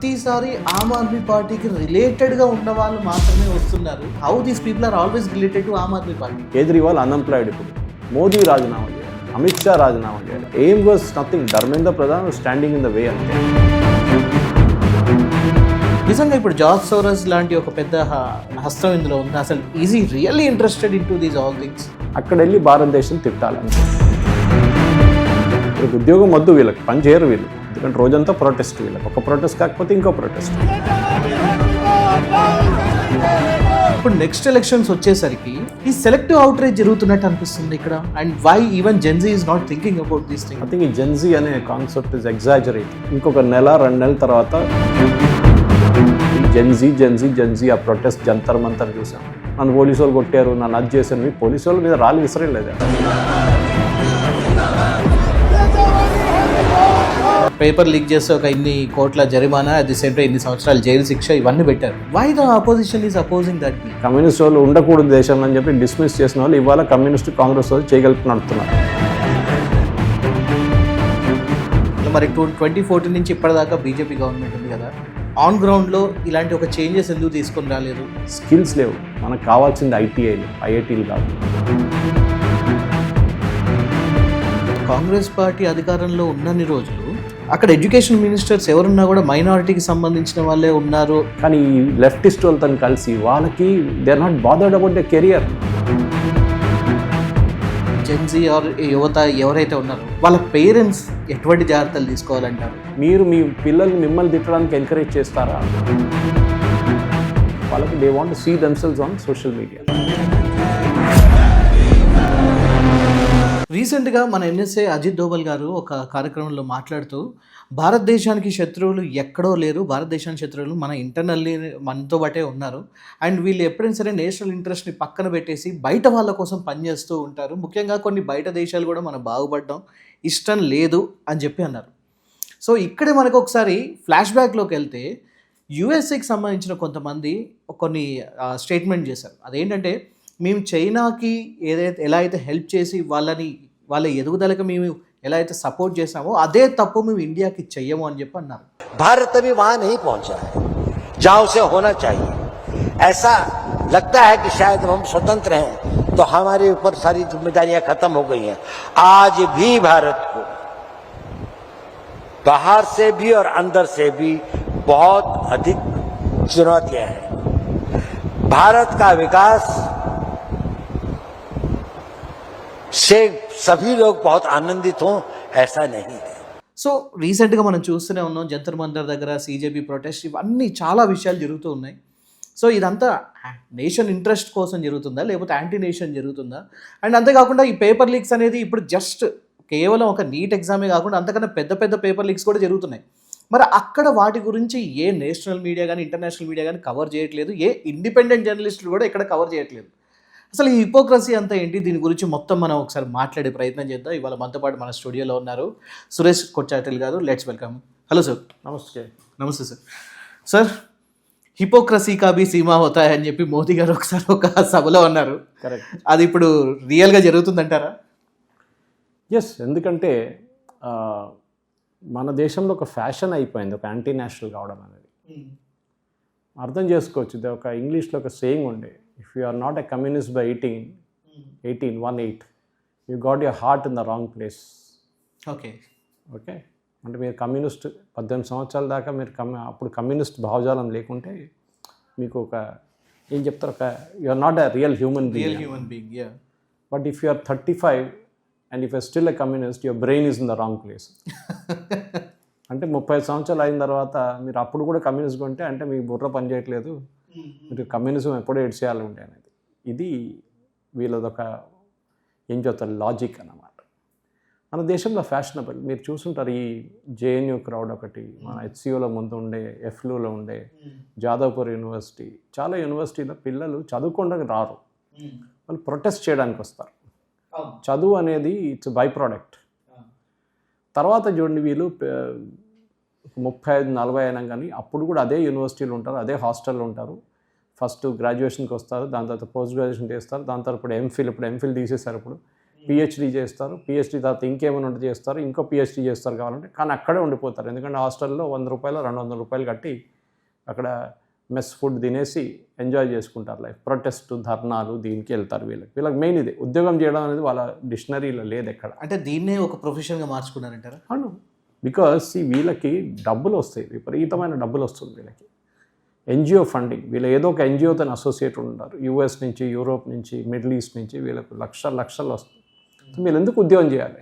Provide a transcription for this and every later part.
ప్రతిసారి ఆమ్ ఆద్మీ పార్టీకి రిలేటెడ్గా ఉన్న వాళ్ళు మాత్రమే వస్తున్నారు. How these people are always related to Aam Aadmi Party? Kejriwal unemployed, ఇప్పుడు మోదీ రాజీనామా చేయాలి, అమిత్ షా రాజీనామా చేయాలి. Aim was nothing, Dharmendra Pradhan standing in the way అంతే. నిజంగా ఇప్పుడు జార్జ్ సోరస్ లాంటి ఒక పెద్ద హస్తం ఇందులో ఉంది. అసలు easy really interested in to these all things. అక్కడ వెళ్ళి భారతదేశం తిట్టాలని. వీళ్ళకి ఉద్యోగం వద్దు, వీళ్ళకి పని చేయరు వీళ్ళు, ఎందుకంటే రోజంతా ప్రొటెస్ట్. వీళ్ళకి ఒక ప్రొటెస్ట్ కాకపోతే ఇంకో ప్రొటెస్ట్. ఇప్పుడు నెక్స్ట్ ఎలక్షన్స్ వచ్చేసరికి ఈ సెలెక్టివ్ అవుట్రేజ్ జరుగుతున్నట్టు అనిపిస్తుంది ఇక్కడ. And why even Gen Z is not thinking about these thing? I think ఈ జెన్జీ అనే కాన్సెప్ట్ ఇస్ ఎగ్జాజరేట్. ఇంకొక నెల 2 నెలల తర్వాత జెన్జీ ఆ ప్రొటెస్ట్ జంతర్ మంతర్ చూసాం. నన్ను పోలీసు వాళ్ళు కొట్టారు, నన్ను అది చేశారు. మీ పోలీసు వాళ్ళ మీద రాళ్ళు విసరలేదు. పేపర్ లీక్ చేస్తే ఒక ఇన్ని కోట్ల జరిమానా, అట్ ది సేమ్ టైం ఇన్ని సంవత్సరాలు జైలు శిక్ష, ఇవన్నీ పెట్టారు. Why the opposition is opposing that? Communist వాళ్ళు ఉండకూడదు దేశంలో అని చెప్పి డిస్మిస్ చేసిన వాళ్ళు ఇవాళ కమ్యూనిస్ట్ కాంగ్రెస్ వాళ్ళు చేయగలిపి నడుతున్నారు. మరి 2014 నుంచి ఇప్పటిదాకా బీజేపీ గవర్నమెంట్ ఉంది కదా, ఆన్ గ్రౌండ్లో ఇలాంటి ఒక చేంజెస్ ఎందుకు తీసుకొని రాలేదు? స్కిల్స్ లేవు. మనకు కావాల్సింది ఐటీఐలు, ఐఐటీలు కాదు. కాంగ్రెస్ పార్టీ అధికారంలో ఉన్నన్ని రోజులు అక్కడ ఎడ్యుకేషన్ మినిస్టర్స్ ఎవరున్నా కూడా మైనారిటీకి సంబంధించిన వాళ్ళే ఉన్నారు. కానీ ఈ లెఫ్టిస్ట్ వాళ్ళతో కలిసి వాళ్ళకి they are not bothered about the career. Gen Z ఆర్ యువత ఎవరైతే ఉన్నారో వాళ్ళ పేరెంట్స్ ఎటువంటి జాగ్రత్తలు తీసుకోవాలంటారు? మీరు మీ పిల్లల్ని మిమ్మల్ని తిట్టడానికి ఎంకరేజ్ చేస్తారా? వాళ్ళకి they want to see themselves on social media. రీసెంట్గా మన ఎన్ఎస్ఏ అజిత్ దోవల్ గారు ఒక కార్యక్రమంలో మాట్లాడుతూ భారతదేశానికి శత్రువులు ఎక్కడో లేరు, భారతదేశానికి శత్రువులు మన ఇంటర్నల్లీ మనతో బట్టే ఉన్నారు. అండ్ వీళ్ళు ఎప్పుడైనా సరే నేషనల్ ఇంట్రెస్ట్ని పక్కన పెట్టేసి బయట వాళ్ళ కోసం పనిచేస్తూ ఉంటారు. ముఖ్యంగా కొన్ని బయట దేశాలు కూడా మనం బాగుపడడం ఇష్టం లేదు అని చెప్పి అన్నారు. సో ఇక్కడే మనకు ఒకసారి ఫ్లాష్ బ్యాక్లోకి వెళ్తే యుఎస్ఏకి సంబంధించిన కొంతమంది కొన్ని స్టేట్మెంట్ చేశారు. అదేంటంటే, మేము చైనాకి ఎలా అయితే హెల్ప్ చేసి వాళ్ళ ఎదుగుదలకు మేము ఎలా అయితే సపోర్ట్ చేసామో అదే తప్పు మేము ఇండియాకి చెయ్యము అని చెప్పి అన్నారు. भारत अभी वहां नहीं पहुंचा है जहां उसे होना चाहिए. ऐसा लगता है कि शायद हम स्वतंत्र हैं तो हमारे ऊपर सारी जिम्मेदारियां खत्म हो गई हैं. आज भी भारत को बाहर से भी और अंदर से भी बहुत अधिक चुनौतियां हैं. भारत का विकास से सभी लोग बहुत आनंदित हों ऐसा नहीं है. సో రీసెంట్గా మనం చూస్తూనే ఉన్నాం, జంతర్ మంతర్ దగ్గర సీజేపీ ప్రొటెస్ట్, ఇవన్నీ చాలా విషయాలు జరుగుతూ ఉన్నాయి. సో ఇదంతా నేషన్ ఇంట్రెస్ట్ కోసం జరుగుతుందా లేకపోతే యాంటీ నేషన్ జరుగుతుందా? అండ్ అంతేకాకుండా ఈ పేపర్ లీక్స్ అనేది ఇప్పుడు జస్ట్ కేవలం ఒక నీట్ ఎగ్జామే కాకుండా అంతకన్నా పెద్ద పెద్ద పేపర్ లీక్స్ కూడా జరుగుతున్నాయి. మరి అక్కడ వాటి గురించి ఏ నేషనల్ మీడియా కానీ ఇంటర్నేషనల్ మీడియా కానీ కవర్ చేయట్లేదు, ఏ ఇండిపెండెంట్ జర్నలిస్టులు కూడా ఇక్కడ కవర్ చేయట్లేదు. అసలు ఈ హిపోక్రసీ అంతా ఏంటి? దీని గురించి మొత్తం మనం ఒకసారి మాట్లాడే ప్రయత్నం చేద్దాం. ఇవాళ మనతో పాటు మన స్టూడియోలో ఉన్నారు సురేష్ కొచ్చాటిల్ గారు. Let's welcome. Hello sir. నమస్తే. నమస్తే సార్. సార్, హిపోక్రసీ కా భీ సీమా హోతా హై అని చెప్పి మోదీ గారు ఒకసారి ఒక సభలో అన్నారు. కరెక్ట్. అది ఇప్పుడు రియల్గా జరుగుతుందంటారా? ఎస్, ఎందుకంటే మన దేశంలో ఒక ఫ్యాషన్ అయిపోయింది ఒక యాంటీ నేషనల్ కావడం అనేది. అర్థం చేసుకోవచ్చు. ఇది ఒక ఇంగ్లీష్లో ఒక సేయింగ్ ఉండే, if you are not a communist by 18 you got your heart in the wrong place. Okay. అంటే మీరు కమ్యూనిస్ట్ 18 సంవత్సరాల దాకా మీరు అప్పుడు కమ్యూనిస్ట్ భావజాలం లేకుంటే మీకు ఒక ఏం చెప్తారు, ఒక you are not a real human being. But if you are 35 and if you are still a communist, your brain is in the wrong place. అంటే 30 సంవత్సరాలు అయిన తర్వాత మీరు అప్పుడు కూడా కమ్యూనిస్ట్ ఉంటే అంటే మీ బుర్ర పని చేయట్లేదు, మీరు కమ్యూనిజం ఎప్పుడో ఎడ్చేయాలి ఉండే అనేది. ఇది వీళ్ళదొక ఏం చెప్తారు లాజిక్ అన్నమాట. మన దేశంలో ఫ్యాషనబుల్ మీరు చూసుంటారు. ఈ జేఎన్యూ క్రౌడ్ ఒకటి, మన హెచ్సిఓలో ముందు ఉండే, ఎఫ్లూలో ఉండే, జాదవ్పూర్ యూనివర్సిటీ, చాలా యూనివర్సిటీలో పిల్లలు చదువుకోవడానికి రారు, వాళ్ళు ప్రొటెస్ట్ చేయడానికి వస్తారు. చదువు అనేది ఇట్స్ బై ప్రోడక్ట్. తర్వాత చూడండి, వీళ్ళు 35-40 అయినా కానీ అప్పుడు కూడా అదే యూనివర్సిటీలు ఉంటారు, అదే హాస్టల్లో ఉంటారు. ఫస్ట్ గ్రాడ్యుయేషన్కి వస్తారు, దాని తర్వాత పోస్ట్ గ్రాడ్యుయేషన్ చేస్తారు, దాని తర్వాత ఇప్పుడు ఎంఫిల్ తీసేశారు. ఇప్పుడు పిహెచ్డీ చేస్తారు, పిహెచ్డీ తర్వాత ఇంకేమైనా ఉంటే చేస్తారు, ఇంకో పిహెచ్డీ చేస్తారు కావాలంటే, కానీ అక్కడే ఉండిపోతారు. ఎందుకంటే హాస్టల్లో 100 రూపాయలు 200 రూపాయలు కట్టి అక్కడ మెస్ ఫుడ్ తినేసి ఎంజాయ్ చేసుకుంటారు లైఫ్. ప్రొటెస్ట్ ధర్నాలు దీనికి వెళ్తారు. వీళ్ళకి మెయిన్ ఇది, ఉద్యోగం చేయడం అనేది వాళ్ళ డిక్షనరీలో లేదు ఎక్కడ. అంటే దీన్నే ఒక ప్రొఫెషన్గా మార్చుకున్నారంటారా? అవును, బికాస్ వీళ్ళకి డబ్బులు వస్తాయి, విపరీతమైన డబ్బులు వస్తుంది వీళ్ళకి. ఎన్జిఓ ఫండింగ్, వీళ్ళు ఏదో ఒక ఎన్జిఓతో అసోసియేట్ ఉంటారు. యూఎస్ నుంచి, యూరోప్ నుంచి, మిడిల్ ఈస్ట్ నుంచి వీళ్ళకు లక్షలు వస్తుంది. సో మీరు ఎందుకు ఉద్యోగం చేయాలి?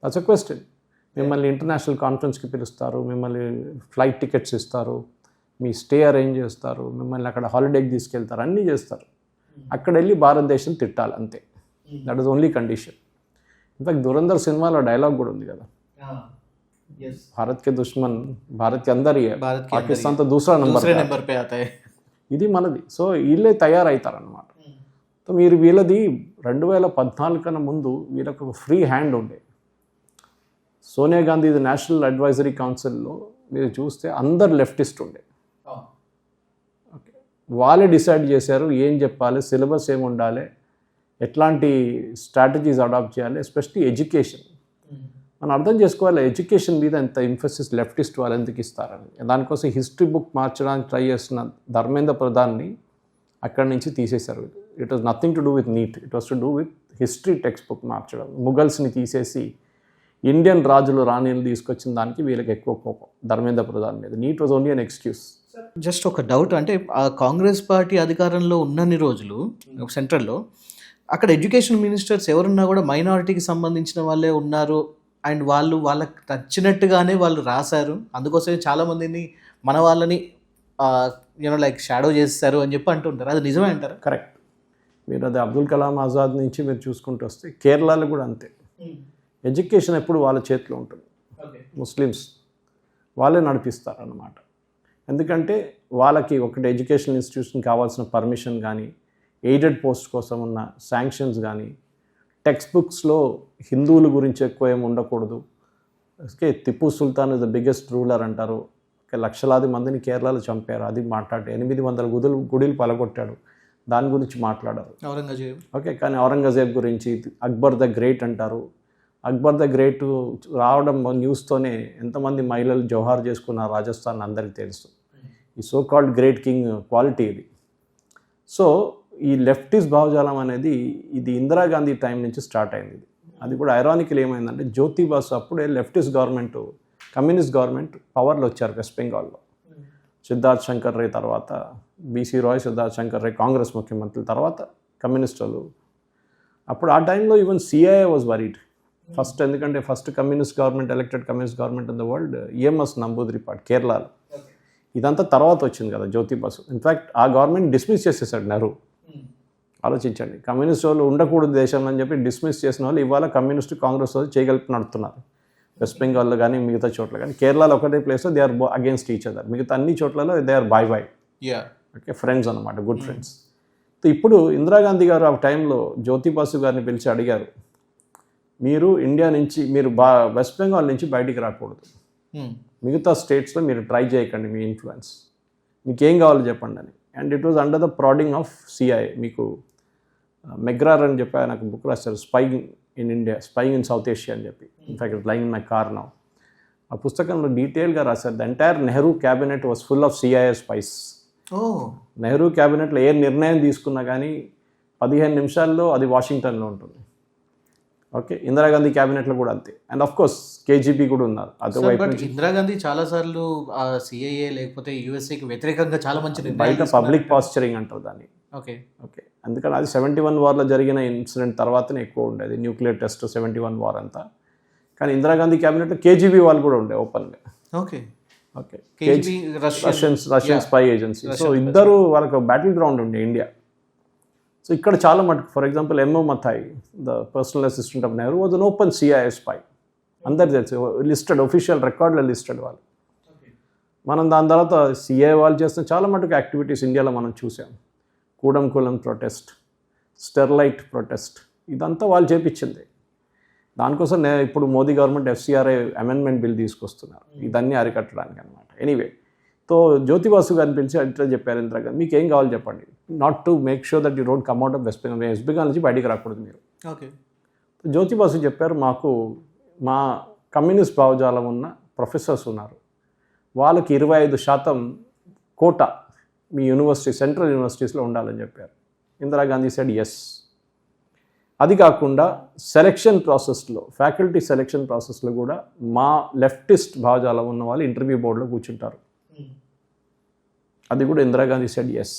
That's a question. మిమ్మల్ని ఇంటర్నేషనల్ కాన్ఫరెన్స్కి పిలుస్తారు, మిమ్మల్ని ఫ్లైట్ టికెట్స్ ఇస్తారు, మీ స్టే అరేంజ్ చేస్తారు, మిమ్మల్ని అక్కడ హాలిడేకి తీసుకెళ్తారు, అన్నీ చేస్తారు. అక్కడ వెళ్ళి భారతదేశం తిట్టాలి అంతే. That is only condition. In fact Dhurandhar సినిమాలో డైలాగ్ కూడా ఉంది కదా, భారత్ కే దుష్మన్ భారత్ కి అందరి పాకిస్తాన్ తో దూసరా నంబర్ పే ఆతా హై. ఇది మనది. సో వీళ్ళే తయారవుతారనమాట. సో మీరు వీళ్ళది 2014 కన్నా ముందు వీళ్ళకు ఒక ఫ్రీ హ్యాండ్ ఉండే. సోనియా గాంధీ నేషనల్ అడ్వైజరీ కౌన్సిల్లో మీరు చూస్తే అందరు లెఫ్టిస్ట్ ఉండే. ఓకే, వాళ్ళే డిసైడ్ చేశారు ఏం చెప్పాలి, సిలబస్ ఏమి ఉండాలి, ఎట్లాంటి స్ట్రాటజీస్ అడాప్ట్ చేయాలి, ఎస్పెషల్లీ ఎడ్యుకేషన్. మనం అర్థం చేసుకోవాలి ఎడ్యుకేషన్ మీద ఎంత ఇంఫోసిస్ లెఫ్టిస్ట్ వాళ్ళు ఎందుకు ఇస్తారని. దానికోసం హిస్టరీ బుక్ మార్చడానికి ట్రై చేస్తున్న ధర్మేంద్ర ప్రధాన్ని అక్కడి నుంచి తీసేశారు. It was nothing to do with NEET, it was to do with history textbook మార్చడం. ముఘల్స్ని తీసేసి ఇండియన్ రాజులు రాణిలు తీసుకొచ్చిన దానికి వీళ్ళకి ఎక్కువ కోపం ధర్మేంద్ర ప్రధాన్ మీద. NEET was only an excuse. Just ఒక డౌట్, అంటే ఆ కాంగ్రెస్ పార్టీ అధికారంలో ఉన్నన్ని రోజులు సెంట్రల్లో అక్కడ ఎడ్యుకేషన్ మినిస్టర్స్ ఎవరున్నా కూడా మైనారిటీకి సంబంధించిన వాళ్ళే ఉన్నారు, అండ్ వాళ్ళకి నచ్చినట్టుగానే వాళ్ళు రాశారు, అందుకోసమే చాలామందిని మన వాళ్ళని లైక్ షాడో చేస్తారు అని చెప్పి అంటుంటారు. అది నిజమే అంటారు? కరెక్ట్. మీరు అది అబ్దుల్ కలాం ఆజాద్ నుంచి మీరు చూసుకుంటూ వస్తే కేరళలో కూడా అంతే. ఎడ్యుకేషన్ ఎప్పుడు వాళ్ళ చేతిలో ఉంటుంది. ముస్లిమ్స్ వాళ్ళే నడిపిస్తారు అన్నమాట. ఎందుకంటే వాళ్ళకి ఒకటి ఎడ్యుకేషన్ ఇన్స్టిట్యూషన్ కావాల్సిన పర్మిషన్ కానీ, ఎయిడెడ్ పోస్ట్ కోసం ఉన్న శాంక్షన్స్ కానీ, టెక్స్ట్ బుక్స్లో హిందువుల గురించి ఎక్కువ ఏమి ఉండకూడదు. Okay, Tipu Sultan is the biggest ruler అంటారు. లక్షలాది మందిని కేరళలో చంపారు, అది మాట్లాడారు. 800 గుడిలు పలగొట్టాడు, దాని గురించి మాట్లాడారు ఔరంగజేబ్. ఓకే, కానీ ఔరంగజేబ్ గురించి అక్బర్ ద గ్రేట్ అంటారు. అక్బర్ ద గ్రేట్ రావడం న్యూస్తోనే ఎంతమంది మహిళలు జోహార్ చేసుకున్న రాజస్థాన్ అందరికీ తెలుసు. ఈ so called great king quality ఇది. సో ఈ లెఫ్టిస్ట్ భావజాలం అనేది ఇది ఇందిరాగాంధీ టైం నుంచి స్టార్ట్ అయింది. అది కూడా ఐరానికల్ ఏమైందంటే జ్యోతి బాసు అప్పుడే లెఫ్టిస్ట్ గవర్నమెంట్, కమ్యూనిస్ట్ గవర్నమెంట్ పవర్లో వచ్చారు వెస్ట్ బెంగాల్లో. సిద్ధార్థ్ శంకర్ రే తర్వాత బీసీ రాయ్, సిద్ధార్థ్ శంకర్ రే కాంగ్రెస్ ముఖ్యమంత్రి, తర్వాత కమ్యూనిస్ట్ వాళ్ళు. అప్పుడు ఆ టైంలో even CIA was worried first, ఎందుకంటే first communist government, elected communist government in the world EMS Namboodiripad కేరళలో. ఇదంతా తర్వాత వచ్చింది కదా జ్యోతి బాసు. ఇన్ఫ్యాక్ట్ ఆ గవర్నమెంట్ డిస్మిస్ చేసేసాడు నెహ్రూ. ఆలోచించండి, కమ్యూనిస్ట్ వాళ్ళు ఉండకూడదు దేశంలో అని చెప్పి డిస్మిస్ చేసిన వాళ్ళు ఇవాళ కమ్యూనిస్ట్ కాంగ్రెస్ వాళ్ళు చేయగలిపి నడుపుతున్నారు. వెస్ట్ బెంగాల్లో కానీ మిగతా చోట్ల కానీ. కేరళలో ఒకటే ప్లేస్లో they are against each other, మిగతా అన్ని చోట్లలో they are boy okay, friends అనమాట, గుడ్ ఫ్రెండ్స్. ఇప్పుడు ఇందిరాగాంధీ గారు ఆ టైంలో జ్యోతి బాసు గారిని పిలిచి అడిగారు, మీరు ఇండియా నుంచి, మీరు వెస్ట్ బెంగాల్ నుంచి బయటికి రాకూడదు, మిగతా స్టేట్స్లో మీరు ట్రై చేయకండి మీ ఇన్ఫ్లుయెన్స్, మీకేం కావాలో చెప్పండి అని. And it was under the prodding of CIA. మీకు మెగ్రార్ అని చెప్పి ఆయన బుక్ రాశారు, spying in India, spying in south Asia అని చెప్పి. In fact it lying in my car now. ఆ పుస్తకంలో డీటెయిల్గా రాశారు, the entire Nehru cabinet was full of CIA spies. Nehru క్యాబినెట్లో ఏ నిర్ణయం తీసుకున్నా కానీ 15 నిమిషాల్లో అది వాషింగ్టన్లో ఉంటుంది. ఓకే, ఇందిరాగాంధీ క్యాబినెట్లో కూడా అంతే. అండ్ ఆఫ్ కోర్స్ కేజీబీ కూడా ఉన్నారు. బట్ ఇందిరాగాంధీ చాలాసార్లు సిఐఏ లేకపోతే యూఎస్ఏకి వ్యతిరేకంగా చాలా మంచి బయట పబ్లిక్ పాస్చరింగ్ అంటారు దాన్ని. ఓకే ఓకే, అందుకని అది 71 వార్లో జరిగిన ఇన్సిడెంట్ తర్వాతనే ఎక్కువ ఉండేది, న్యూక్లియర్ టెస్ట్ 71 వార్ అంతా. కానీ ఇందిరాగాంధీ క్యాబినెట్లో కేజీబీ వాళ్ళు కూడా ఉండే ఓపెన్గా. Okay okay, Russian spy agency. So ఇద్దరు వాళ్ళకి బ్యాటిల్ గ్రౌండ్ ఉండే ఇండియా. సో ఇక్కడ చాలా మటుకు, for example MO Mathai, the personal assistant of Nehru, was an open CIA spy. అందరు తెలుసు, లిస్టెడ్, ఒఫీషియల్ రికార్డులో లిస్టెడ్ వాళ్ళు. మనం దాని తర్వాత సిఐఏ వాళ్ళు చేస్తున్న చాలా మటుకు యాక్టివిటీస్ ఇండియాలో మనం చూసాం. కూడంకులం ప్రొటెస్ట్, స్టెర్లైట్ ప్రొటెస్ట్, ఇదంతా వాళ్ళు చేపించింది. దానికోసం ఇప్పుడు Modi government FCRA amendment bill తీసుకొస్తున్నారు, ఇదన్నీ అరికట్టడానికి అనమాట. ఎనీవే, సో జ్యోతి బాసు గారిని పిలిచి అట్లా చెప్పారు ఇందిరాగాంధీ, మీకు ఏం కావాలి చెప్పండి, not to make sure that you don't come out of west Bengal. West Bengal నుంచి బయటికి రాకూడదు మీరు. ఓకే, జ్యోతిబాసు చెప్పారు, మా కమ్యూనిస్ట్ భావజాలం ఉన్న ప్రొఫెసర్స్ ఉన్నారు, వాళ్ళకి 25% కోటా మీ యూనివర్సిటీ సెంట్రల్ యూనివర్సిటీస్లో ఉండాలని చెప్పారు. Indira Gandhi said yes. అది కాకుండా సెలెక్షన్ ప్రాసెస్లో, ఫ్యాకల్టీ సెలెక్షన్ ప్రాసెస్లో కూడా మా లెఫ్టిస్ట్ భావజాలం ఉన్న వాళ్ళు ఇంటర్వ్యూ బోర్డులో కూర్చుంటారు. అది కూడా Indira Gandhi said yes.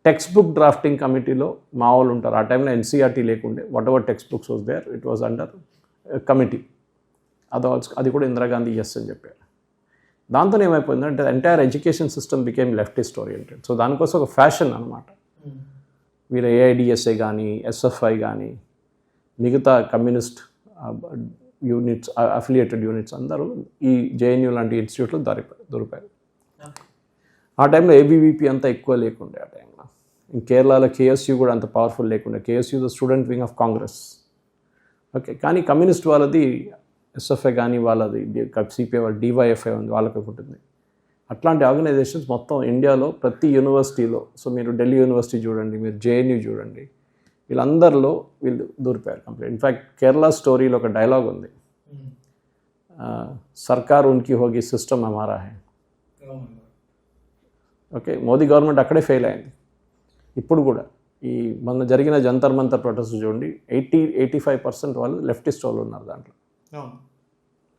Textbook drafting కమిటీలో మా వాళ్ళు ఉంటారు. ఆ టైంలో ఎన్సీఆర్టీ లేకుండే, whatever textbooks was there it was under committee. అది కూడా ఇందిరాగాంధీ ఎస్ అని చెప్పారు. దాంతో ఏమైపోయిందంటే entire education system became leftist oriented. So దానికోసం ఒక ఫ్యాషన్ అనమాట. వీళ్ళ ఏఐడిఎస్ఏ కానీ, ఎస్ఎఫ్ఐ కానీ, మిగతా కమ్యూనిస్ట్ యూనిట్స్, అఫిలియేటెడ్ యూనిట్స్ అందరూ ఈ జేఎన్యూ లాంటి ఇన్స్టిట్యూట్లో దొరికారు. ఆ టైంలో ఏబీవీపీ అంతా ఎక్కువ లేకుండే. ఆ టైంలో కేరళలో కేఎస్యూ కూడా అంత పవర్ఫుల్ లేకుండే. KSU the student wing of Congress. Okay, కానీ కమ్యూనిస్ట్ వాళ్ళది ఎస్ఎఫ్ఐ కానీ, వాళ్ళది సిపిఐ, వాళ్ళ డివైఎఫ్ఐ ఉంది, వాళ్ళకి ఉంటుంది. అట్లాంటి ఆర్గనైజేషన్స్ మొత్తం ఇండియాలో ప్రతి యూనివర్సిటీలో, సో మీరు ఢిల్లీ యూనివర్సిటీ చూడండి, మీరు జేఎన్యూ చూడండి, వీళ్ళందరిలో వీళ్ళు దూరిపోయారు కంప్లీట్. ఇన్ఫ్యాక్ట్ కేరళ స్టోరీలో ఒక డైలాగ్ ఉంది, సర్కార్ ఉన్కి హోగి సిస్టమ్ హమారా హై. ఓకే, మోదీ గవర్నమెంట్ అక్కడే ఫెయిల్ అయింది. ఇప్పుడు కూడా ఈ మొన్న జరిగిన జంతర్ మంతర్ ప్రొటెస్ట్ చూడండి, 85% వాళ్ళు లెఫ్టిస్ట్ వాళ్ళు ఉన్నారు దాంట్లో.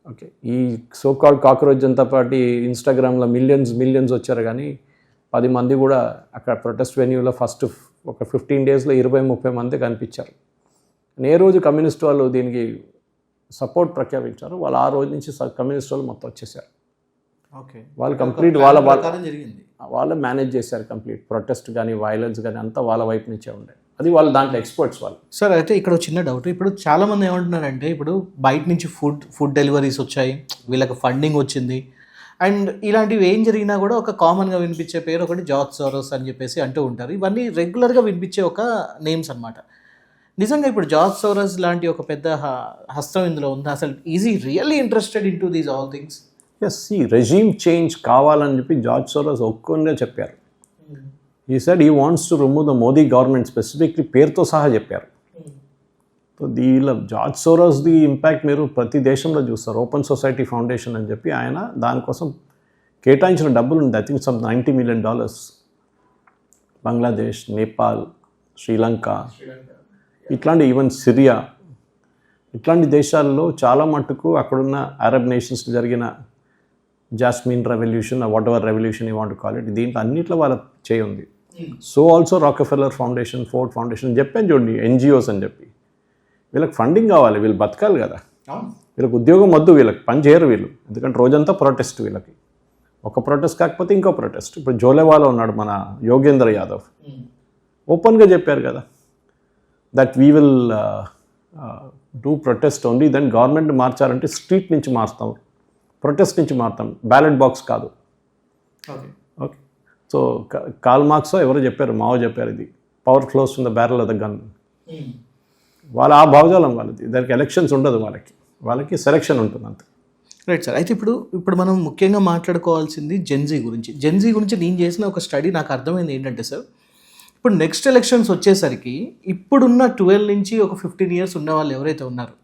ఓకే, ఈ సోకాల్డ్ కాక్రోచ్ జనతా పార్టీ ఇన్స్టాగ్రామ్లో మిలియన్స్ వచ్చారు, కానీ 10 మంది కూడా అక్కడ ప్రొటెస్ట్ వెన్యూలో ఫస్ట్ ఒక 15 డేస్లో 20-30 మంది కనిపించారు. ఏ రోజు కమ్యూనిస్ట్ వాళ్ళు దీనికి సపోర్ట్ ప్రఖ్యాపించారు, వాళ్ళు ఆ రోజు నుంచి కమ్యూనిస్ట్ వాళ్ళు మొత్తం వచ్చేసారు. ఓకే, వాళ్ళు కంప్లీట్ వాళ్ళే మేనేజ్ చేశారు కంప్లీట్. ప్రొటెస్ట్ కానీ, వైలెన్స్ కానీ అంతా వాళ్ళ వైపు నుంచే ఉండే. అది వాళ్ళు దాంట్లో ఎక్స్పర్ట్స్ వాళ్ళు. సార్, అయితే ఇక్కడ చిన్న డౌట్. ఇప్పుడు చాలామంది ఏమంటున్నారంటే, ఇప్పుడు బయట నుంచి ఫుడ్ డెలివరీస్ వచ్చాయి, వీళ్ళకి ఫండింగ్ వచ్చింది, అండ్ ఇలాంటివి ఏం జరిగినా కూడా ఒక కామన్గా వినిపించే పేరు ఒకటి జార్జ్ సోరోస్ అని చెప్పేసి అంటూ ఉంటారు. ఇవన్నీ రెగ్యులర్గా వినిపించే ఒక నేమ్స్ అనమాట. నిజంగా ఇప్పుడు జార్జ్ సోరోస్ లాంటి ఒక పెద్ద హస్తం ఇందులో ఉందా? అసలు is he really interested in to these all things? Yes, ఈ రెజీమ్ చేంజ్ కావాలని చెప్పి జార్జ్ సోరోస్ ఒక్కనే చెప్పారు. He said he wants to remove the Modi government, specifically పేరుతో సహా చెప్పారు. సో దీనిలో జార్జ్ సోరోస్ది ఇంపాక్ట్ మీరు ప్రతి దేశంలో చూస్తారు. ఓపెన్ సొసైటీ ఫౌండేషన్ అని చెప్పి ఆయన దానికోసం కేటాయించిన డబ్బులు ఉంది, I think some $90 million. Bangladesh, Nepal, Sri Lanka, ఇట్లాంటి ఈవెన్ సిరియా, ఇట్లాంటి దేశాల్లో చాలా మట్టుకు అక్కడున్న అరబ్ నేషన్స్ జరిగిన jasmine revolution, whatever revolution you want call it, దీంట్లో అన్నింటిలో వాళ్ళ చేయి ఉంది. So also Rockefeller foundation, Ford foundation చెప్పాను చూడండి, ఎన్జిఓస్ అని చెప్పి. వీళ్ళకి ఫండింగ్ కావాలి, వీళ్ళు బతకాలి కదా. వీళ్ళకి ఉద్యోగం వద్దు, వీళ్ళకి పని చేయరు వీళ్ళు, ఎందుకంటే రోజంతా ప్రొటెస్ట్. వీళ్ళకి ఒక ప్రొటెస్ట్ కాకపోతే ఇంకో ప్రొటెస్ట్. ఇప్పుడు జోలేవాలో ఉన్నాడు మన యోగేంద్ర యాదవ్, ఓపెన్గా చెప్పారు కదా, that we will do protest only, then government మార్చారంటే స్ట్రీట్ నుంచి మారుతాం, ప్రొటెస్ట్ నుంచి మారుతాం, బ్యాలెట్ బాక్స్ కాదు. ఓకే, సో కార్ల్ మార్క్స్ ఎవరో చెప్పారు, మావో చెప్పారు, ఇది power flows from the barrel of the gun. వాళ్ళ ఆ భావజాలం వాళ్ళది. దానికి ఎలక్షన్స్ ఉండదు, వాళ్ళకి సెలక్షన్ ఉంటుంది అంతే. Right sir. అయితే ఇప్పుడు మనం ముఖ్యంగా మాట్లాడుకోవాల్సింది జెన్జీ గురించి నేను చేసిన ఒక స్టడీ నాకు అర్థమైంది ఏంటంటే సార్, ఇప్పుడు నెక్స్ట్ ఎలక్షన్స్ వచ్చేసరికి ఇప్పుడున్న 12 నుంచి ఒక 15 years ఉన్న వాళ్ళు ఎవరైతే ఉన్నారో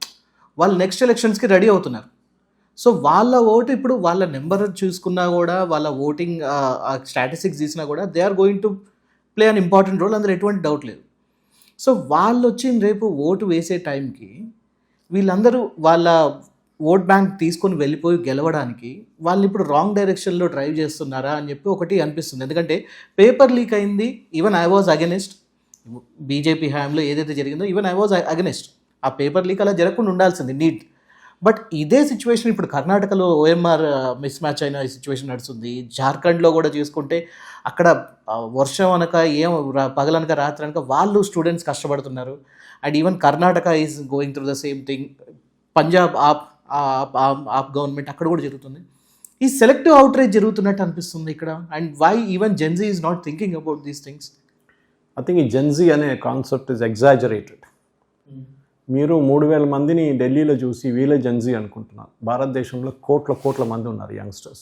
వాళ్ళు నెక్స్ట్ ఎలక్షన్స్కి రెడీ అవుతున్నారు. సో వాళ్ళ ఓటు ఇప్పుడు వాళ్ళ నెంబర్ చూసుకున్నా కూడా, వాళ్ళ ఓటింగ్ స్టాటిస్టిక్స్ తీసినా కూడా they are going to play an important role, అందులో ఎటువంటి డౌట్ లేదు. సో వాళ్ళు వచ్చి రేపు ఓటు వేసే టైంకి వీళ్ళందరూ వాళ్ళ ఓట్ బ్యాంక్ తీసుకొని వెళ్ళిపోయి గెలవడానికి వాళ్ళు ఇప్పుడు రాంగ్ డైరెక్షన్లో డ్రైవ్ చేస్తున్నారా అని చెప్పి ఒకటి అనిపిస్తుంది. ఎందుకంటే పేపర్ లీక్ అయింది, even I was against, BJP హయాంలో ఏదైతే జరిగిందో ఈవెన్ ఐ వాజ్ అగెనిస్ట్. ఆ పేపర్ లీక్ అలా జరగకుండా ఉండాల్సింది నీట్. బట్ ఇదే సిచ్యువేషన్ ఇప్పుడు కర్ణాటకలో ఓఎంఆర్ మిస్ మ్యాచ్ అయిన సిచ్యువేషన్ నడుస్తుంది. జార్ఖండ్లో కూడా చూసుకుంటే అక్కడ వర్షం అనక పగలనక రాత్రి అనక వాళ్ళు స్టూడెంట్స్ కష్టపడుతున్నారు. And even Karnataka is going through the same thing. Punjab AAP government అక్కడ కూడా జరుగుతుంది. ఈ సెలెక్టివ్ అవుట్రీచ్ జరుగుతున్నట్టు అనిపిస్తుంది ఇక్కడ. And why even Gen Z is not thinking about these things? I think ఈ జెన్జీ అనే కాన్సెప్ట్ ఇస్ ఎగ్జాజరేటెడ్. మీరు 3,000 మందిని ఢిల్లీలో చూసి వీళ్ళే జెన్జీ అనుకుంటున్నారు. భారతదేశంలో కోట్ల మంది ఉన్నారు యంగ్స్టర్స్.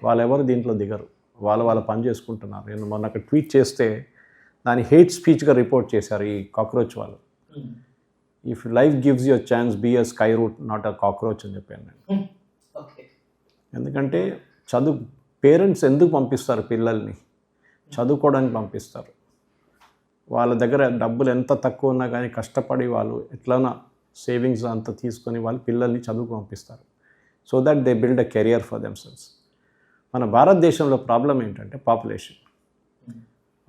వాళ్ళెవరు దీంట్లో దిగరు, వాళ్ళ పని చేసుకుంటున్నారు. నేను మొన్న అక్కడ ట్వీట్ చేస్తే దాన్ని హేట్ స్పీచ్గా రిపోర్ట్ చేశారు ఈ కాక్రోచ్ వాళ్ళు. If life gives you a chance be a sky route not a cockroach అని చెప్పాను నేను. ఎందుకంటే పేరెంట్స్ ఎందుకు పంపిస్తారు పిల్లల్ని? చదువుకోవడానికి పంపిస్తారు. వాళ్ళ దగ్గర డబ్బులు ఎంత తక్కువ ఉన్నా కానీ కష్టపడి వాళ్ళు ఎట్లైనా సేవింగ్స్ అంతా తీసుకొని వాళ్ళు పిల్లల్ని చదువుకు పంపిస్తారు. So that they build a career for themselves. మన భారతదేశంలో ప్రాబ్లం ఏంటంటే పాపులేషన్.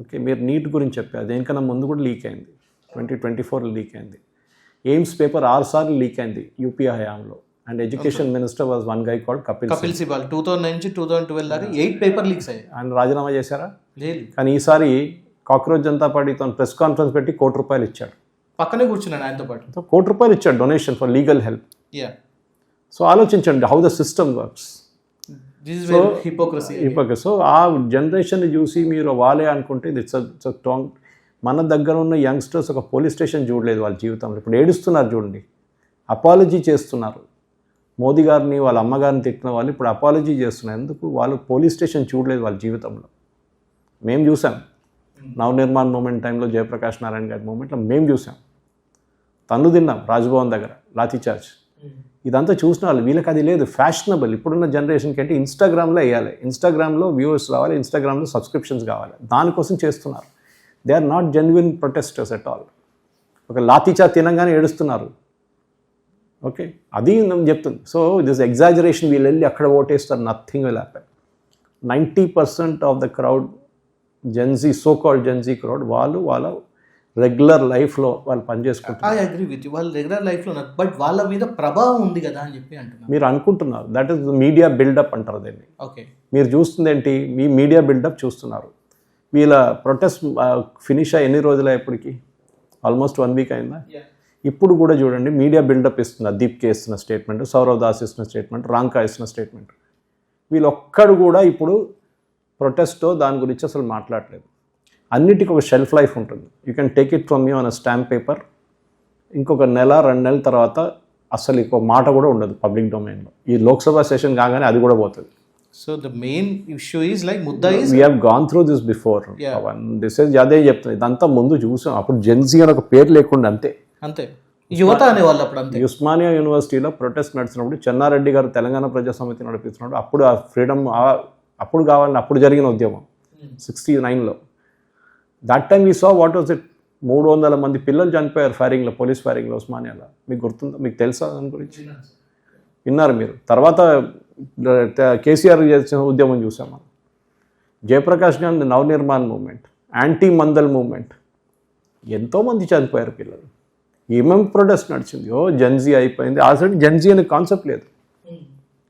ఓకే, మీరు నీట్ గురించి చెప్పారు, దేనికన్నా ముందు కూడా లీక్ అయింది. 2024 లీక్ అయింది. ఎయిమ్స్ పేపర్ 6 సార్లు లీక్ అయింది యూపీఏ హయాంలో. And education minister was one guy called Kapil Sibal. 2009 నుంచి 2012 దాకా 8 పేపర్ లీక్స్ అయ్యాయి. ఆయన రాజీనామా చేశారా? లేదు. కానీ ఈసారి కాక్రోచ్ జనతా పార్టీతో ప్రెస్ కాన్ఫరెన్స్ పెట్టి ₹1 కోటి ఇచ్చాడు. పక్కనే కూర్చున్నాను ఆయనతో పాటు. ₹1 కోటి ఇచ్చాడు donation for legal help. So ఆలోచించండి how the system works. Hypocrisy. So ఆ జనరేషన్ని చూసి మీరు వాళ్ళే అనుకుంటే ఇట్స్ స్ట్రాంగ్. మన దగ్గర ఉన్న యంగ్స్టర్స్ ఒక పోలీస్ స్టేషన్ చూడలేదు వాళ్ళ జీవితంలో. ఇప్పుడు ఏడుస్తున్నారు చూడండి, అపాలజీ చేస్తున్నారు. మోదీ గారిని వాళ్ళ అమ్మగారిని తిట్టిన వాళ్ళు ఇప్పుడు అపాలజీ చేస్తున్నారు. ఎందుకు? వాళ్ళు పోలీస్ స్టేషన్ చూడలేదు వాళ్ళ జీవితంలో. మేము చూసాం నవనిర్మాణ్ మూమెంట్ టైంలో, జయప్రకాష్ నారాయణ గారి మూమెంట్లో మేము చూసాం. తన్ను తిన్నాం రాజ్భవన్ దగ్గర లాఠీచార్జ్. ఇదంతా చూసిన వాళ్ళు. వీళ్ళకి అది లేదు, ఫ్యాషనబుల్. ఇప్పుడున్న జనరేషన్కి అంటే ఇన్స్టాగ్రామ్లో వేయాలి, ఇన్స్టాగ్రామ్లో వ్యూవర్స్ రావాలి, ఇన్స్టాగ్రామ్లో సబ్స్క్రిప్షన్స్ కావాలి, దానికోసం చేస్తున్నారు. They are not genuine protesters at all. ఒక లాఠీచార్జ్ తినంగానే ఏడుస్తున్నారు. ఓకే, అది నేను చెప్తుంది. సో దిస్ ఎగ్జాజరేషన్, వీళ్ళు వెళ్ళి అక్కడ ఓటేస్తారు, nothing will happen. 90% of the crowd Gen Z, so called Gen Z crowd, వాళ్ళు వాళ్ళ రెగ్యులర్ లైఫ్లో వాళ్ళు పనిచేసుకుంటారు. I agree with you. వాళ్ళ రెగ్యులర్ లైఫ్లో ఉన్నారు, బట్ వాళ్ళ మీద ప్రభావం ఉంది కదా అని చెప్పి అంటున్నారు. మీరు అనుకుంటున్నారు, దట్ ఈస్ మీడియా బిల్డప్ అంటారు దీన్ని. ఓకే, మీరు చూస్తుంది ఏంటి? మీ మీడియా బిల్డప్ చూస్తున్నారు. వీళ్ళ ప్రొటెస్ట్ ఫినిష్ అయ్యి ఎన్ని రోజులు ఎప్పటికి? ఆల్మోస్ట్ 1 వీక్ అయిందా? ఇప్పుడు కూడా చూడండి మీడియా బిల్డప్ ఇస్తున్నారు. దీప్కే ఇస్తున్న స్టేట్మెంట్, సౌరవ్ దాస్ ఇస్తున్న స్టేట్మెంట్, రాంకా ఇస్తున్న స్టేట్మెంట్. వీళ్ళొక్కడు కూడా ఇప్పుడు ప్రొటెస్టో దాని గురించి అసలు మాట్లాడలేదు. అన్నిటికీ ఒక షెల్ఫ్ లైఫ్ ఉంటుంది. You can take it from you on a stamp paper. ఇంకొక 1-2 నెలల తర్వాత అసలు ఇంకో మాట కూడా ఉండదు పబ్లిక్ డొమైన్లో. ఈ లోక్సభ సెషన్ కాగానే అది కూడా పోతుంది. So the main issue is like ముద్దా is we have gone through this before. This is అదే చెప్తుంది. ఇదంతా ముందు చూసాం. అప్పుడు జెన్సీ అని ఒక పేరు లేకుండా అంతే యువత అనేవాళ్ళు అప్పుడు అంతే. ఉస్మానియా యూనివర్సిటీలో ప్రొటెస్ట్ నడిచినప్పుడు చెన్నారెడ్డి గారు తెలంగాణ ప్రజా సమితి నడిపిస్తున్నాడు. అప్పుడు ఆ ఫ్రీడమ్ అప్పుడు కావాలని అప్పుడు జరిగిన ఉద్యమం 69లో. That time we saw what was it. 300 మంది పిల్లలు చనిపోయారు ఫైరింగ్లో, పోలీస్ ఫైరింగ్లో ఉస్మానియాలో. మీకు గుర్తుందా? మీకు తెలుసా దాని గురించి? విన్నారు మీరు? తర్వాత కేసీఆర్ చేసిన ఉద్యమం చూసాం మనం. Jayaprakash Gandhi Navnirman movement, anti Mandal movement, ఎంతోమంది చనిపోయారు పిల్లలు. ఏమేమి ప్రొటెస్ట్ నడిచింది. జెన్జీ అయిపోయింది. అసలు జెన్జీ అనే కాన్సెప్ట్ లేదు.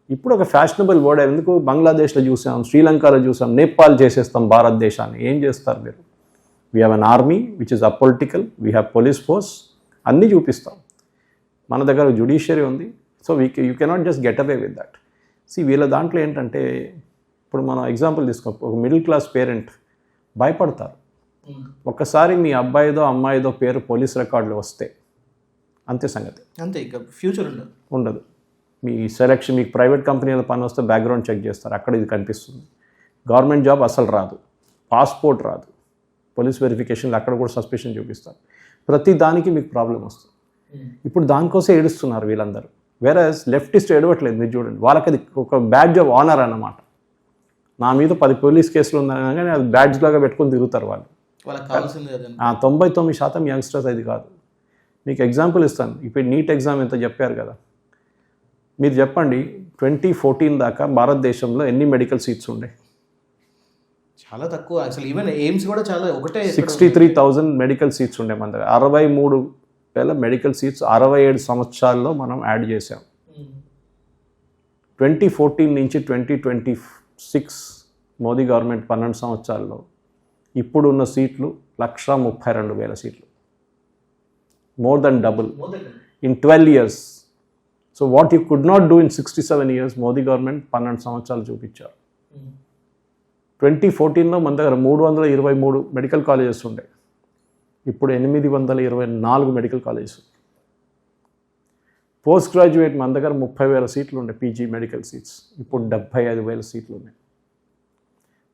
ఇప్పుడు ఒక ఫ్యాషనబుల్ వర్డ్. ఎందుకు? బంగ్లాదేశ్లో చూసాం, శ్రీలంకలో చూసాం, నేపాల్ చేసేస్తాం భారతదేశాన్ని. ఏం చేస్తారు మీరు? We have an army which is apolitical, we have police force, అన్నీ చూపిస్తాం. మన దగ్గర జ్యుడిషియరీ ఉంది. So you cannot just get away with that. వీళ్ళ దాంట్లో ఏంటంటే, ఇప్పుడు మనం ఎగ్జాంపుల్ తీసుకో, ఒక మిడిల్ క్లాస్ పేరెంట్ భయపడతారు. ఒక్కసారి మీ అబ్బాయిదో అమ్మాయిదో పేరు పోలీస్ రికార్డులో వస్తే అంతే సంగతి. అంతే, ఇక ఫ్యూచర్ ఉండదు. మీ సెలక్షన్, మీకు ప్రైవేట్ కంపెనీల పని వస్తే బ్యాక్గ్రౌండ్ చెక్ చేస్తారు, అక్కడ ఇది కనిపిస్తుంది. గవర్నమెంట్ జాబ్ అసలు రాదు, పాస్పోర్ట్ రాదు, పోలీస్ వెరిఫికేషన్లు అక్కడ కూడా సస్పెషన్ చూపిస్తారు. ప్రతి దానికి మీకు ప్రాబ్లం వస్తుంది. ఇప్పుడు దానికోసం ఏడుస్తున్నారు వీళ్ళందరూ. వేరే లెఫ్టిస్ట్ ఏడవట్లేదు. మీరు చూడండి, వాళ్ళకి అది ఒక బ్యాడ్జ్ ఆఫ్ ఆనర్ అన్నమాట. నా మీద 10 పోలీస్ కేసులు ఉన్నాయి కానీ అది బ్యాడ్జ్ లాగా పెట్టుకొని తిరుగుతారు వాళ్ళు. 99% యంగ్స్టర్స్ అది కాదు. మీకు ఎగ్జాంపుల్ ఇస్తాను. ఇప్పుడు నీట్ ఎగ్జామ్ ఎంత చెప్పారు కదా, మీరు చెప్పండి 2014 దాకా భారతదేశంలో ఎన్ని మెడికల్ సీట్స్ ఉండే? చాలా తక్కువ. అసలు ఈవెన్ ఎయిమ్స్ కూడా చాలా, ఒకటే 63,000 మెడికల్ సీట్స్ ఉండే మన దగ్గర. 63,000 మెడికల్ సీట్స్ 67 సంవత్సరాల్లో మనం యాడ్ చేసాం. 2014 నుంచి 2026 మోదీ గవర్నమెంట్ 12 సంవత్సరాల్లో ఇప్పుడున్న సీట్లు 132,000 సీట్లు. More than double in 12 years. So what you could not do in 67 years Modi government 12 సంవత్సరాలు చూపించారు. 2014లో మన దగ్గర 323 మెడికల్ కాలేజెస్ ఉండే, ఇప్పుడు 824 మెడికల్ కాలేజెస్. పోస్ట్ గ్రాడ్యుయేట్ మన దగ్గర 30,000 సీట్లు ఉండే పీజీ మెడికల్ సీట్స్, ఇప్పుడు 75,000 సీట్లు ఉన్నాయి.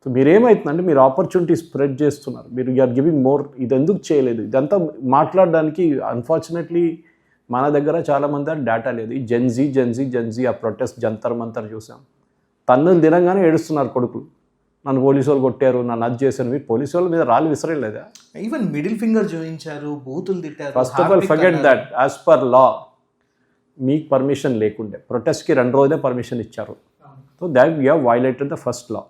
సో మీరేమవుతుందంటే మీరు ఆపర్చునిటీ స్ప్రెడ్ చేస్తున్నారు, మీరు యూఆర్ గివింగ్ మోర్. ఇది ఎందుకు చేయలేదు? ఇదంతా మాట్లాడడానికి అన్ఫార్చునేట్లీ మన దగ్గర చాలామంది డేటా లేదు. ఈ జెన్జీ ఆ ప్రొటెస్ట్ జంతర్ మంతర్ చూసాం. తన్నులు తినంగానే ఏడుస్తున్నారు కొడుకులు, నన్ను పోలీసు వాళ్ళు కొట్టారు, నన్ను అది చేశారు. మీరు పోలీసు వాళ్ళ మీద రాళ్ళు విసరలేదా? ఈవెన్ మిడిల్ ఫింగర్ చూపించారు, బూతులు తిట్టారు. First of all forget that. As per law మీకు పర్మిషన్ లేకుండే, ప్రొటెస్ట్కి 2 రోజులే పర్మిషన్ ఇచ్చారు. So that you have violated the first law.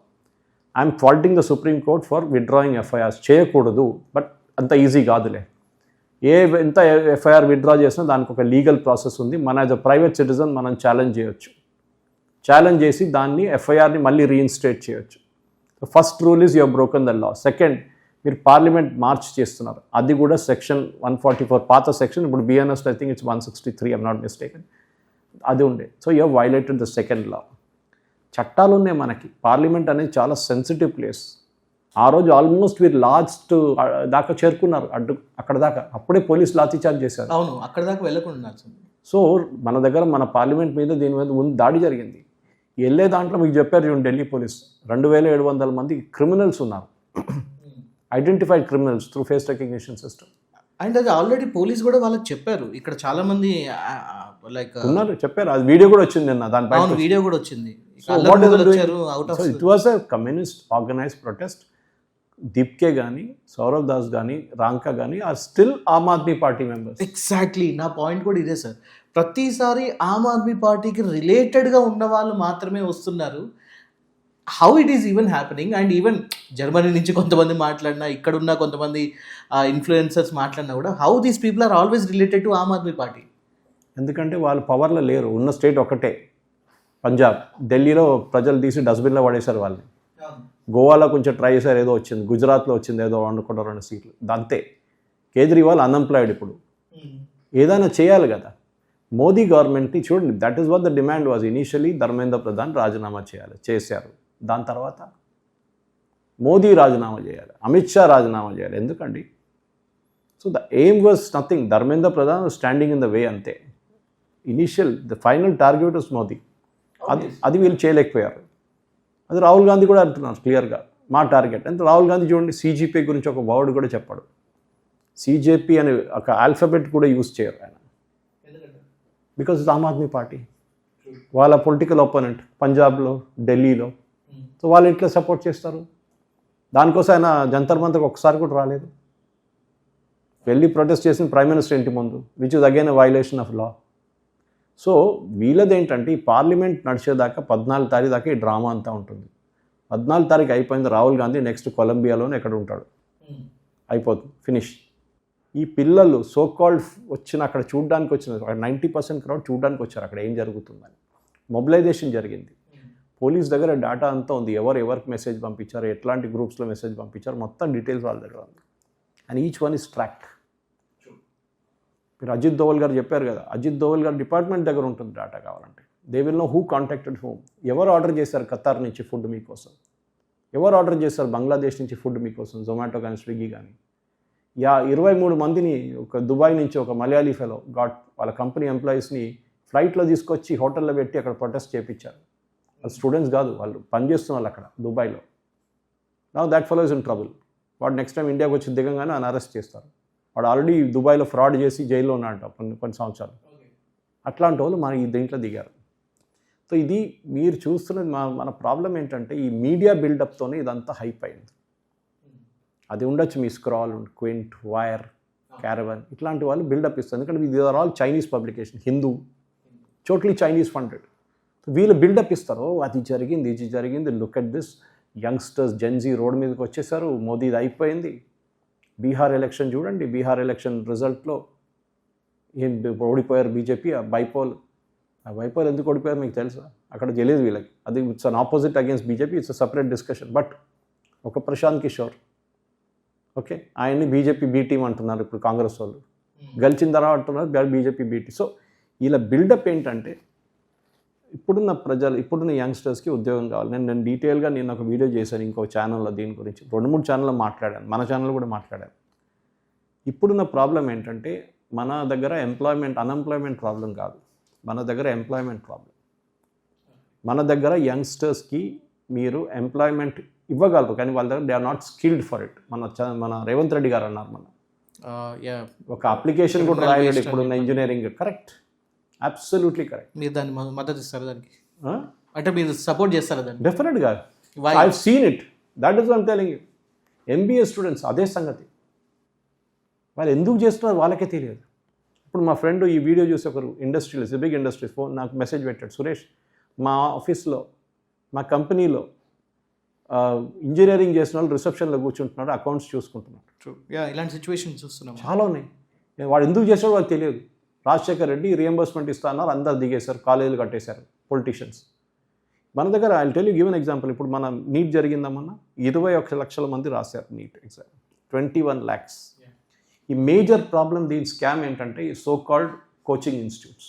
I'm faulting the supreme court for withdrawing FIRs. చేయకూడదు, బట్ అంత ఈజీ కాదులే. ఎంత ఎఫ్ఐఆర్ విత్డ్రా చేసినా దానికి ఒక లీగల్ ప్రాసెస్ ఉంది. మన యాజ్ అ ప్రైవేట్ సిటిజన్ మనం ఛాలెంజ్ చేయొచ్చు. ఛాలెంజ్ చేసి దాన్ని ఎఫ్ఐఆర్ని మళ్ళీ రీఇన్స్టేట్ చేయొచ్చు. First rule is you have broken the law. Second, మీరు పార్లమెంట్ మార్చ్ చేస్తున్నారు, అది కూడా సెక్షన్ 144 పాత సెక్షన్, ఇప్పుడు BNS I think it's 163 I'm not mistaken, అది ఉండే. So you have violated the second లా. చట్టాలు ఉన్నాయి మనకి. పార్లమెంట్ అనేది చాలా సెన్సిటివ్ ప్లేస్. ఆ రోజు ఆల్మోస్ట్ వీరు లాస్ట్ దాకా చేరుకున్నారు, అక్కడ దాకా. అప్పుడే పోలీస్ లాఠీచార్జ్ చేశారు. అవును, అక్కడ దాకా వెళ్ళకుండా. సో మన దగ్గర మన పార్లమెంట్ మీద దీని మీద దాడి జరిగింది. వెళ్ళే దాంట్లో మీకు చెప్పారు చూడండి, ఢిల్లీ పోలీస్ 2700 మంది క్రిమినల్స్ ఉన్నారు, identified criminals through face recognition system. And అది ఆల్రెడీ పోలీస్ కూడా వాళ్ళకి చెప్పారు, ఇక్కడ చాలా మంది లైక్ ఉన్నారు, చెప్పారు. అది వీడియో కూడా వచ్చింది నిన్న, దానిపైన వీడియో కూడా వచ్చింది. It was a communist organized protest. దీప్కే కానీ, సౌరవ్ దాస్ కానీ, రాంకా కానీ are still Aam Aadmi Party members. Exactly నా పాయింట్ కూడా ఇదే సార్. ప్రతిసారి ఆమ్ ఆద్మీ పార్టీకి రిలేటెడ్గా ఉన్న వాళ్ళు మాత్రమే వస్తున్నారు. How it is even happening? And even Germany నుంచి కొంతమంది మాట్లాడినా, ఇక్కడున్న కొంతమంది ఇన్ఫ్లుయెన్సర్స్ మాట్లాడినా కూడా, how these people are always related to Aam Aadmi Party? ఎందుకంటే వాళ్ళు పవర్లో లేరు. ఉన్న స్టేట్ ఒకటే పంజాబ్. ఢిల్లీలో ప్రజలు తీసి డస్ట్బిన్లో పడేశారు వాళ్ళని. గోవాలో కొంచెం ట్రై చేశారు, ఏదో వచ్చింది. గుజరాత్లో వచ్చింది ఏదో 1-2 సీట్లు, అంతే. కేజ్రీవాల్ అన్ఎంప్లాయిడ్. ఇప్పుడు ఏదైనా చేయాలి కదా. మోదీ గవర్నమెంట్ని చూడండి, that is what the demand was initially. Dharmendra Pradhan రాజీనామా చేయాలి, చేశారు. దాని తర్వాత మోదీ రాజీనామా చేయాలి, అమిత్ షా రాజీనామా చేయాలి. ఎందుకండి? So the aim was nothing. Dharmendra Pradhan standing in the way, అంతే. Initial the final target was Modi. అది వీళ్ళు చేయలేకపోయారు. అది రాహుల్ గాంధీ కూడా అంటున్నారు క్లియర్గా, మా టార్గెట్. అంటే రాహుల్ గాంధీ చూడండి, CGP గురించి ఒక వర్డ్ కూడా చెప్పాడు. CJP అనే ఒక ఆల్ఫాబెట్ కూడా యూజ్ చేయరు ఆయన, బికాజ్ ఇట్స్ ఆమ్ ఆద్మీ పార్టీ. వాళ్ళ పొలిటికల్ ఒపోనెంట్ పంజాబ్లో, ఢిల్లీలో. సో వాళ్ళు ఎట్లా సపోర్ట్ చేస్తారు? దానికోసం ఆయన జంతర్ మంతర్కి ఒకసారి కూడా రాలేదు. వెళ్ళి ప్రొటెస్ట్ చేసిన ప్రైమ్ మినిస్టర్ ఇంటి ముందు, which is again a violation of law. So వీళ్ళదేంటంటే ఈ పార్లమెంట్ నడిచేదాకా 14 తారీఖు దాకా ఈ డ్రామా అంతా ఉంటుంది. 14 తారీఖు అయిపోయింది, రాహుల్ గాంధీ నెక్స్ట్ కొలంబియాలోనే ఎక్కడ ఉంటాడు, అయిపోతుంది, ఫినిష్. ఈ పిల్లలు సో కాల్డ్ వచ్చిన అక్కడ చూడడానికి వచ్చిన 90% క్రౌడ్ చూడడానికి వచ్చారు అక్కడ ఏం జరుగుతుందని. మొబిలైజేషన్ జరిగింది. పోలీస్ దగ్గర డేటా అంతా ఉంది, ఎవరికి మెసేజ్ పంపించారు, ఎట్లాంటి గ్రూప్స్లో మెసేజ్ పంపించారు, మొత్తం డీటెయిల్స్ వాళ్ళ దగ్గర ఉంది. And each one is tracked. మీరు అజిత్ దోవల్ గారు చెప్పారు కదా, అజిత్ దోవల్ గారు డిపార్ట్మెంట్ దగ్గర ఉంటుంది డేటా కావాలంటే. They will know who contacted home. ఎవరు ఆర్డర్ చేశారు ఖతార్ నుంచి ఫుడ్ మీకోసం, ఎవరు ఆర్డర్ చేశారు బంగ్లాదేశ్ నుంచి ఫుడ్ మీకోసం, జొమాటో కానీ స్విగ్గీ కానీ. 23 మందిని ఒక దుబాయ్ నుంచి ఒక మలయాళీ ఫెలో వాళ్ళ కంపెనీ ఎంప్లాయీస్ని ఫ్లైట్లో తీసుకొచ్చి హోటల్లో పెట్టి అక్కడ ప్రొటెస్ట్ చేయించారు. వాళ్ళు స్టూడెంట్స్ కాదు, వాళ్ళు పనిచేస్తున్న వాళ్ళు అక్కడ దుబాయ్లో. Now that fellow is in trouble. వాడు నెక్స్ట్ టైం ఇండియాకి వచ్చి దిగంగానే ఆయన అరెస్ట్ చేస్తారు. వాడు ఆల్రెడీ దుబాయ్లో ఫ్రాడ్ చేసి జైల్లో ఉన్నాడంట కొన్ని సంవత్సరాలు. అట్లాంటి వాళ్ళు మన ఈ దీంట్లో దిగారు. సో ఇది మీరు చూస్తున్నది. మన ప్రాబ్లం ఏంటంటే ఈ మీడియా బిల్డప్తోనే ఇదంతా హైప్ అయింది. అది ఉండొచ్చు, మీ స్క్రాల్, క్వింట్, వైర్, క్యారవన్ ఇట్లాంటి వాళ్ళు బిల్డప్ ఇస్తారు. ఎందుకంటే ఇది are all Chinese publication, Hindu, totally Chinese funded. వీళ్ళు బిల్డప్ ఇస్తారు, అది జరిగింది, ఇది జరిగింది, look at this. Youngsters Gen Z road మీదకి వచ్చేసారు, మోదీది అయిపోయింది. బీహార్ ఎలక్షన్ చూడండి, బీహార్ ఎలక్షన్ రిజల్ట్లో ఏం ఓడిపోయారు బీజేపీ. ఆ బైపోల్ ఎందుకు ఓడిపోయారు మీకు తెలుసా? అక్కడ తెలియదు వీళ్ళకి. అది it's an opposite against BJP, it's a separate discussion. But ఒక ప్రశాంత్ కిషోర్, ఓకే, ఆయన్ని బీజేపీ బీ టీం అంటున్నారు ఇప్పుడు కాంగ్రెస్ వాళ్ళు. గెలిచిన తర్వాత అంటున్నారు బీజేపీ బీ టీం. సో ఇలా బిల్డప్ ఏంటంటే ఇప్పుడున్న యంగ్స్టర్స్కి ఉద్యోగం కావాలి. నేను డీటెయిల్గా ఒక వీడియో చేశాను ఇంకో ఛానల్లో దీని గురించి, 2-3 ఛానల్లో మాట్లాడాను, మన ఛానల్లో కూడా మాట్లాడాను. ఇప్పుడున్న ప్రాబ్లం ఏంటంటే మన దగ్గర అన్ఎంప్లాయ్మెంట్ ప్రాబ్లం కాదు, మన దగ్గర ఎంప్లాయ్మెంట్ ప్రాబ్లం. మన దగ్గర యంగ్స్టర్స్కి మీరు ఎంప్లాయ్మెంట్ ఇవ్వగలరు, కానీ వాళ్ళ దగ్గర they are not skilled for it. మన రేవంత్ రెడ్డి గారు అన్నారు, యా, ఒక అప్లికేషన్ కూడా రాయలేడు ఇప్పుడున్న ఇంజనీరింగ్. Correct, absolutely correct. మీరు దాన్ని మద్దతు ఇస్తారా దానికి? అంటే మీరు సపోర్ట్ చేస్తారా దాన్ని? డెఫినెట్గా Why? I have seen it. That is I'm telling you. MBA students అదే సంగతి. వాళ్ళు ఎందుకు చేస్తున్నారో వాళ్ళకే తెలియదు. ఇప్పుడు మా ఫ్రెండ్ ఈ వీడియో చూసి ఒకరు ఇండస్ట్రీస్, బిగ్ ఇండస్ట్రీస్ ఫోన్ నాకు మెసేజ్ పెట్టాడు, సురేష్ మా ఆఫీస్లో మా కంపెనీలో ఇంజనీరింగ్ చేసిన వాళ్ళు రిసెప్షన్లో కూర్చుంటున్నారు, అకౌంట్స్ చూసుకుంటున్నారు. ట్రూ. యా, ఇలాంటి సిచ్యువేషన్ చూస్తున్నాం. చాలా ఉన్నాయి. వాడు ఎందుకు చేశాడో వాళ్ళు తెలియదు. రాజశేఖర్ రెడ్డి రియంబర్స్మెంట్ ఇస్తా అన్నారు, అందరు దిగేశారు, కాలేజీలు కట్టేశారు పొలిటీషియన్స్. మన దగ్గర I tell you given example. ఇప్పుడు మన నీట్ జరిగిందమ్మన్నా 21 లక్షల మంది రాశారు నీట్ ఎగ్జామ్, 21 lakhs. ఈ మేజర్ ప్రాబ్లం దీని స్కామ్ ఏంటంటే ఈ so called coaching institutes.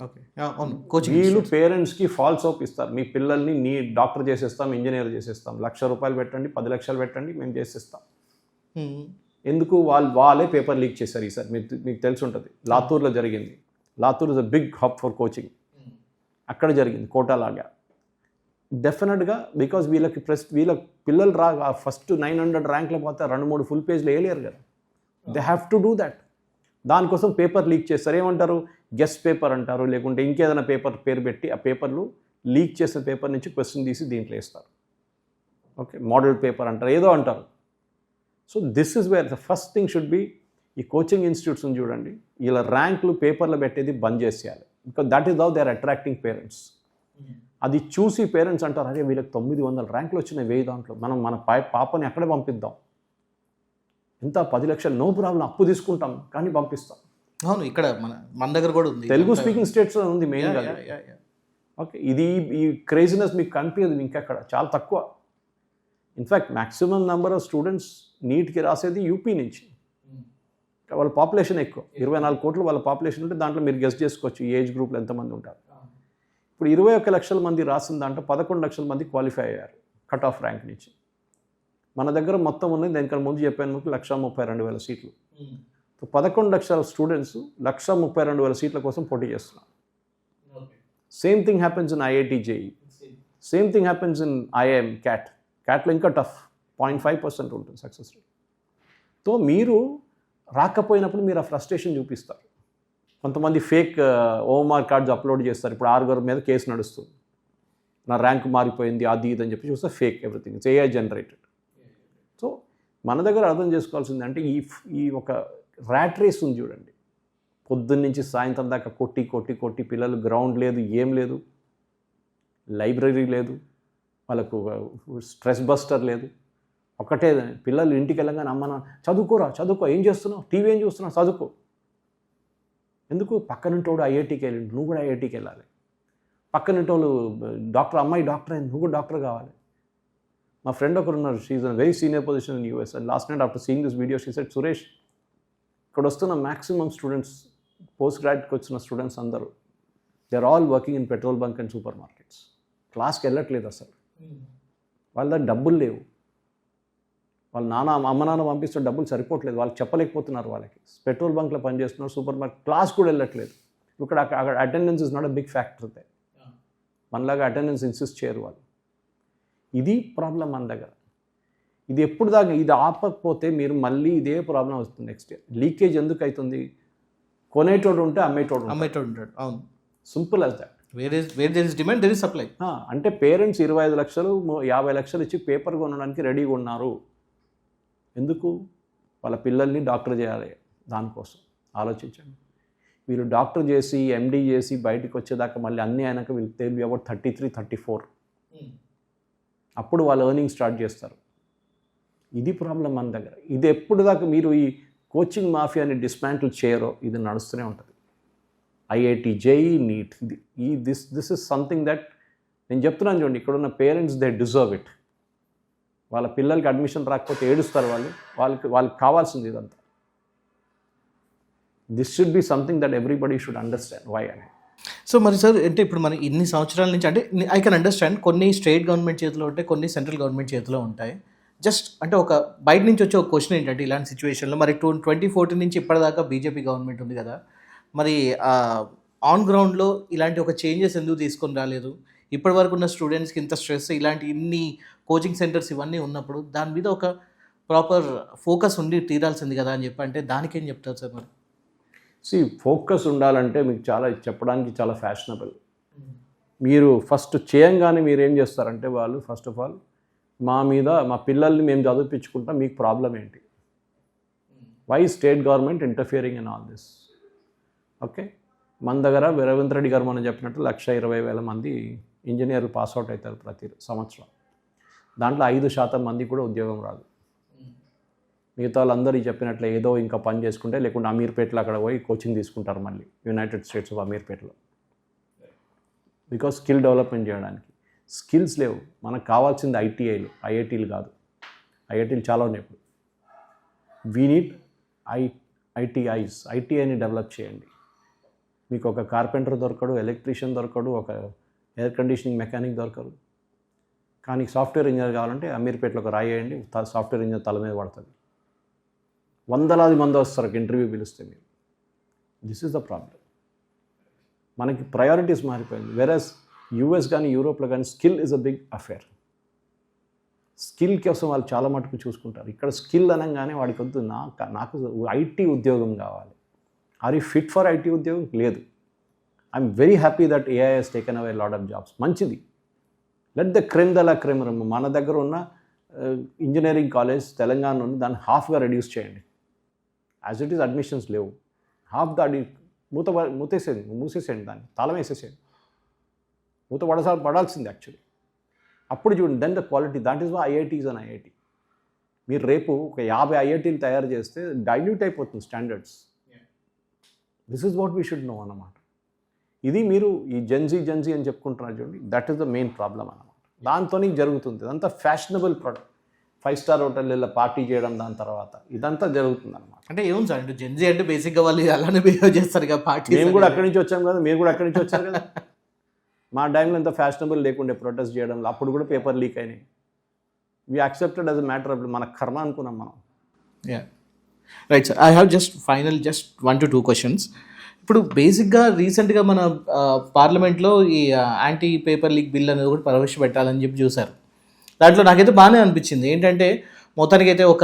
Okay, అవును, కోచింగ్. వీళ్ళు పేరెంట్స్కి ఫాల్స్ హోప్ ఇస్తారు, మీ పిల్లల్ని నీ డాక్టర్ చేసేస్తాం, ఇంజనీర్ చేసేస్తాం, ₹1,00,000 పెట్టండి, 10 లక్షలు పెట్టండి, మేము చేసేస్తాం. ఎందుకు? వాళ్ళే పేపర్ లీక్ చేశారు ఈసారి. మీకు తెలిసి ఉంటుంది, లాతూర్లో జరిగింది. Latur is a big hub for coaching. అక్కడ జరిగింది కోటాలాగా. డెఫినెట్గా బికాజ్ వీళ్ళ పిల్లలు ఫస్ట్ 900 ర్యాంక్లో పోతే 2-3 ఫుల్ పేజ్లు వేయలేరు కదా. They have to do that. దానికోసం పేపర్ లీక్ చేస్తారు. ఏమంటారు? గెస్ట్ పేపర్ అంటారు, లేకుంటే ఇంకేదైనా పేపర్ పేరు పెట్టి ఆ పేపర్లు లీక్ చేసిన పేపర్ నుంచి క్వశ్చన్ తీసి దీంట్లో వేస్తారు. ఓకే, మోడల్ పేపర్ అంటారు, ఏదో అంటారు. So this is where the first thing should be. ఈ కోచింగ్ ఇన్స్టిట్యూట్స్ని చూడండి, ఇలా ర్యాంకులు పేపర్లో పెట్టేది బంద్ చేసేయాలి. Because that is how they are attracting parents. అది చూసి పేరెంట్స్ అంటారు, అరే వీళ్ళకి 900 ర్యాంకులు వచ్చినాయి 1000 దాంట్లో, మనం మన పాపని అక్కడే పంపిద్దాం. ఎంత 10 లక్షలు, నో ప్రాబ్లం, అప్పు తీసుకుంటాం కానీ పంపిస్తాం. అవును, ఇక్కడ మన దగ్గర కూడా ఉంది, తెలుగు స్పీకింగ్ స్టేట్స్లో ఉంది మెయిన్గా. ఓకే, ఈ క్రేజినెస్ మీకు కనిపించదు ఇంకెక్కడ, చాలా తక్కువ. In fact maximum number of students నీట్కి రాసేది యూపీ నుంచి. వాళ్ళ పాపులేషన్ ఎక్కువ, 24 కోట్లు వాళ్ళ పాపులేషన్ ఉంటే దాంట్లో మీరు గెస్ట్ చేసుకోవచ్చు ఈ ఏజ్ గ్రూప్లో ఎంతమంది ఉంటారు. ఇప్పుడు 21 లక్షల మంది రాసిన దాంట్లో 11 లక్షల మంది క్వాలిఫై అయ్యారు కట్ ఆఫ్ ర్యాంక్ నుంచి. మన దగ్గర మొత్తం ఉన్నది దానికన్నా ముందు చెప్పాను మీకు 132,000 సీట్లు. 11 లక్షల స్టూడెంట్స్ 132,000 సీట్ల కోసం పోటీ చేస్తున్నారు. Same thing happens in IIT JEE, same thing happens in IIM క్యాట్లో ఇంకా టఫ్, 0.5% ఉంటుంది సక్సెస్ రేట్. సో మీరు రాకపోయినప్పుడు మీరు ఆ ఫ్రస్ట్రేషన్ చూపిస్తారు. కొంతమంది ఫేక్ ఓఎంఆర్ కార్డ్స్ అప్లోడ్ చేస్తారు. ఇప్పుడు 6 మీద కేసు నడుస్తుంది, నా ర్యాంక్ మారిపోయింది అది ఇది అని చెప్పి చూస్తే fake, everything it's AI generated. So మన దగ్గర అర్థం చేసుకోవాల్సింది అంటే ఈ ఒక ర్యాట్ రేస్ ఉంది చూడండి. పొద్దున్న నుంచి సాయంత్రం దాకా కొట్టి పిల్లలు, గ్రౌండ్ లేదు, ఏం లేదు, లైబ్రరీ లేదు, వాళ్ళకు స్ట్రెస్ బస్టర్ లేదు. ఒకటే పిల్లలు ఇంటికి వెళ్ళగానే అమ్మ చదువుకో, ఏం చేస్తున్నావు, టీవీ ఏం చూస్తున్నావు, చదువుకో. ఎందుకు? పక్కనింటోడు ఐఐటీకి వెళ్ళి నువ్వు కూడా ఐఐటీకి వెళ్ళాలి. పక్కనింటోళ్ళు డాక్టర్, అమ్మాయి డాక్టర్ అయింది, నువ్వు కూడా డాక్టర్ కావాలి. మా ఫ్రెండ్ ఒకరు ఉన్నారు, she is a very senior position in US. And last night after seeing this video she said, Suresh ఇక్కడ వస్తున్న మ్యాక్సిమం స్టూడెంట్స్, పోస్ట్ గ్రాడ్యుయేట్కి వచ్చిన స్టూడెంట్స్ అందరూ they are all working in petrol bunk and supermarkets. క్లాస్కి వెళ్ళట్లేదు అసలు, వాళ్ళ దగ్గర డబ్బులు లేవు, వాళ్ళ అమ్మ నాన్న పంపిస్తే డబ్బులు సరిపోవట్లేదు, వాళ్ళకి చెప్పలేకపోతున్నారు. వాళ్ళకి పెట్రోల్ బంక్లో పనిచేస్తున్నారు, సూపర్ మార్కెట్, క్లాస్ కూడా వెళ్ళట్లేదు. అక్కడ attendance is not a big factor. మనలాగా అటెండెన్స్ ఇన్సిస్ట్ చేయరు వాళ్ళు. ఇది ప్రాబ్లం మన దగ్గర. ఇది ఎప్పుడు దాకా ఇది ఆపకపోతే మీరు మళ్ళీ ఇదే ప్రాబ్లం వస్తుంది నెక్స్ట్ ఇయర్. లీకేజ్ ఎందుకు అవుతుంది? కొనేటోడు ఉంటే అమ్మేటోడు ఉంటాడు. అవును, simple as that. Where there is demand there is supply. అంటే పేరెంట్స్ 25 లక్షలు 50 లక్షలు ఇచ్చి పేపర్ కొనడానికి రెడీగా ఉన్నారు. ఎందుకు? వాళ్ళ పిల్లల్ని డాక్టర్ చేయాలి. దానికోసం ఆలోచించండి. వీళ్ళు డాక్టర్ చేసి ఎండీ చేసి బయటకు వచ్చేదాకా మళ్ళీ అన్నీ అయినాక వీళ్ళు తెలివి అబౌట్ 33-34 అప్పుడు వాళ్ళు ఎర్నింగ్ స్టార్ట్ చేస్తారు. ఇది ప్రాబ్లం మన దగ్గర. ఇది ఎప్పుడు దాకా మీరు ఈ కోచింగ్ మాఫియాని డిస్మాంటిల్ చేయరో ఇది నడుస్తూనే ఉంటుంది. IIT JEE NEET this is something that నేను చెప్తున్నాను చూడండి, ఇక్కడున్న పేరెంట్స్ దే డిజర్వ్ ఇట్. వాళ్ళ పిల్లలకి అడ్మిషన్ రాకపోతే ఏడుస్తారు వాళ్ళకి కావాల్సింది ఇదంతా. This should be something that everybody should understand why అని. సో మరి సార్, అంటే ఇప్పుడు మన ఇన్ని సంవత్సరాల నుంచి అంటే ఐ కెన్ అండర్స్టాండ్ కొన్ని స్టేట్ గవర్నమెంట్ చేతిలో ఉంటాయి, కొన్ని సెంట్రల్ గవర్నమెంట్ చేతిలో ఉంటాయి. జస్ట్ అంటే ఒక బయట నుంచి వచ్చే ఒక క్వశ్చన్ ఏంటంటే ఇలాంటి సిచ్యువేషన్లో మరి 2014 నుంచి ఇప్పటిదాకా బీజేపీ గవర్నమెంట్ ఉంది కదా, మరి ఆన్ గ్రౌండ్లో ఇలాంటి ఒక చేంజెస్ ఎందుకు తీసుకొని రాలేదు? ఇప్పటి వరకు ఉన్న స్టూడెంట్స్కి ఇంత స్ట్రెస్, ఇలాంటి ఇన్ని కోచింగ్ సెంటర్స్ ఇవన్నీ ఉన్నప్పుడు దాని మీద ఒక ప్రాపర్ ఫోకస్ ఉండి తీరాల్సింది కదా అని చెప్పి అంటే దానికేం చెప్తారు సార్ మరి? ఫోకస్ ఉండాలంటే మీకు చాలా చెప్పడానికి చాలా ఫ్యాషనబుల్. మీరు ఫస్ట్ చేయంగానే మీరు ఏం చేస్తారంటే వాళ్ళు ఫస్ట్ ఆఫ్ ఆల్ మా పిల్లల్ని మేము చదివించుకుంటాం, మీకు ప్రాబ్లం ఏంటి? Why state government interfering in all this? Okay, మన దగ్గర రేవంత్ రెడ్డి గారు మనం చెప్పినట్టు 1,20,000 మంది ఇంజనీర్లు పాస్అవుట్ అవుతారు ప్రతి సంవత్సరం. దాంట్లో 5% మంది కూడా ఉద్యోగం రాదు. మిగతా వాళ్ళందరూ చెప్పినట్లు ఏదో ఇంకా పని చేసుకుంటే, లేకుంటే అమీర్పేటలో అక్కడ పోయి కోచింగ్ తీసుకుంటారు మళ్ళీ యునైటెడ్ స్టేట్స్ ఆఫ్ అమీర్పేటలో. బికాజ్ స్కిల్ డెవలప్మెంట్ చేయడానికి స్కిల్స్ లేవు. మనకు కావాల్సింది ఐఐటీలు కాదు. ఐఐటీలు చాలా ఉన్నాయి ఇప్పుడు. వీ నీడ్ ఐటీఐని డెవలప్ చేయండి. మీకు ఒక కార్పెంటర్ దొరకడు, ఎలక్ట్రీషియన్ దొరకడు, ఒక ఎయిర్ కండిషనింగ్ మెకానిక్ దొరకదు. కానీ సాఫ్ట్వేర్ ఇంజనీర్ కావాలంటే అమీర్పేటలో ఒక రాయి వేయండి, సాఫ్ట్వేర్ ఇంజనీర్ తల మీద పడుతుంది. వందలాది మంది వస్తారు ఇంటర్వ్యూ పిలిస్తే మీరు. This is the problem. మనకి ప్రయారిటీస్ మారిపోయింది. వెరస్ యూఎస్ కానీ యూరోప్లో కానీ skill is a big affair. Skill కోసం వాళ్ళు చాలా మటుకు చూసుకుంటారు. ఇక్కడ స్కిల్ అనగానే వాడికి వద్దు, నాకు ఐటీ ఉద్యోగం కావాలి. Are you fit for IT ఉద్యోగం? లేదు. I'm very happy that AI has taken away lot of jobs. మంచిది. Let the crème de la crème. మన దగ్గర ఉన్న ఇంజనీరింగ్ కాలేజ్ తెలంగాణలో ఉంది, దాన్ని హాఫ్గా రెడ్యూస్ చేయండి. యాజ్ ఇట్ ఈస్ అడ్మిషన్స్ లేవు. హాఫ్ ద మూసేసేయండి, దాన్ని తాళం వేసేసేయండి. పడాల్సింది యాక్చువల్లీ. అప్పుడు చూడండి, then the quality. That is why IITs and IIT. మీరు రేపు ఒక 50 ఐఐటీలు తయారు చేస్తే డైల్యూట్ అయిపోతుంది standards. This is what we should know అన్నమాట. ఇది మీరు ఈ జెన్జీ అని చెప్పుకుంటున్నారు చూడండి, that is the main problem అన్నమాట. దాంతోనే జరుగుతుంది. ఇదంతా ఫ్యాషనబుల్ ప్రోడక్ట్. 5-star హోటల్లో పార్టీ చేయడం, దాని తర్వాత ఇదంతా జరుగుతుంది అనమాట. అంటే ఏం సార్, అంటే జెన్జీ అంటే బేసిక్గా వాళ్ళు అలానే బిహేవ్ చేస్తారు కదా పార్టీ. మేము కూడా అక్కడి నుంచి వచ్చాం కదా, మీరు కూడా అక్కడి నుంచి వచ్చారు కదా. మా టైంలో ఎంత ఫ్యాషనబుల్ లేకుండే ప్రొటెస్ట్ చేయడంలో. అప్పుడు కూడా పేపర్ లీక్ అయినాయి. We accepted as a matter of మన కర్మ అనుకున్నాం మనం. Right sir, I have just 1 to 2 questions. ఇప్పుడు బేసిక్గా రీసెంట్గా మన పార్లమెంట్లో ఈ యాంటీ పేపర్ లీక్ బిల్ అనేది కూడా ప్రవేశపెట్టాలని చెప్పి చూశారు. దాంట్లో నాకైతే బాగానే అనిపించింది. ఏంటంటే మొత్తానికైతే ఒక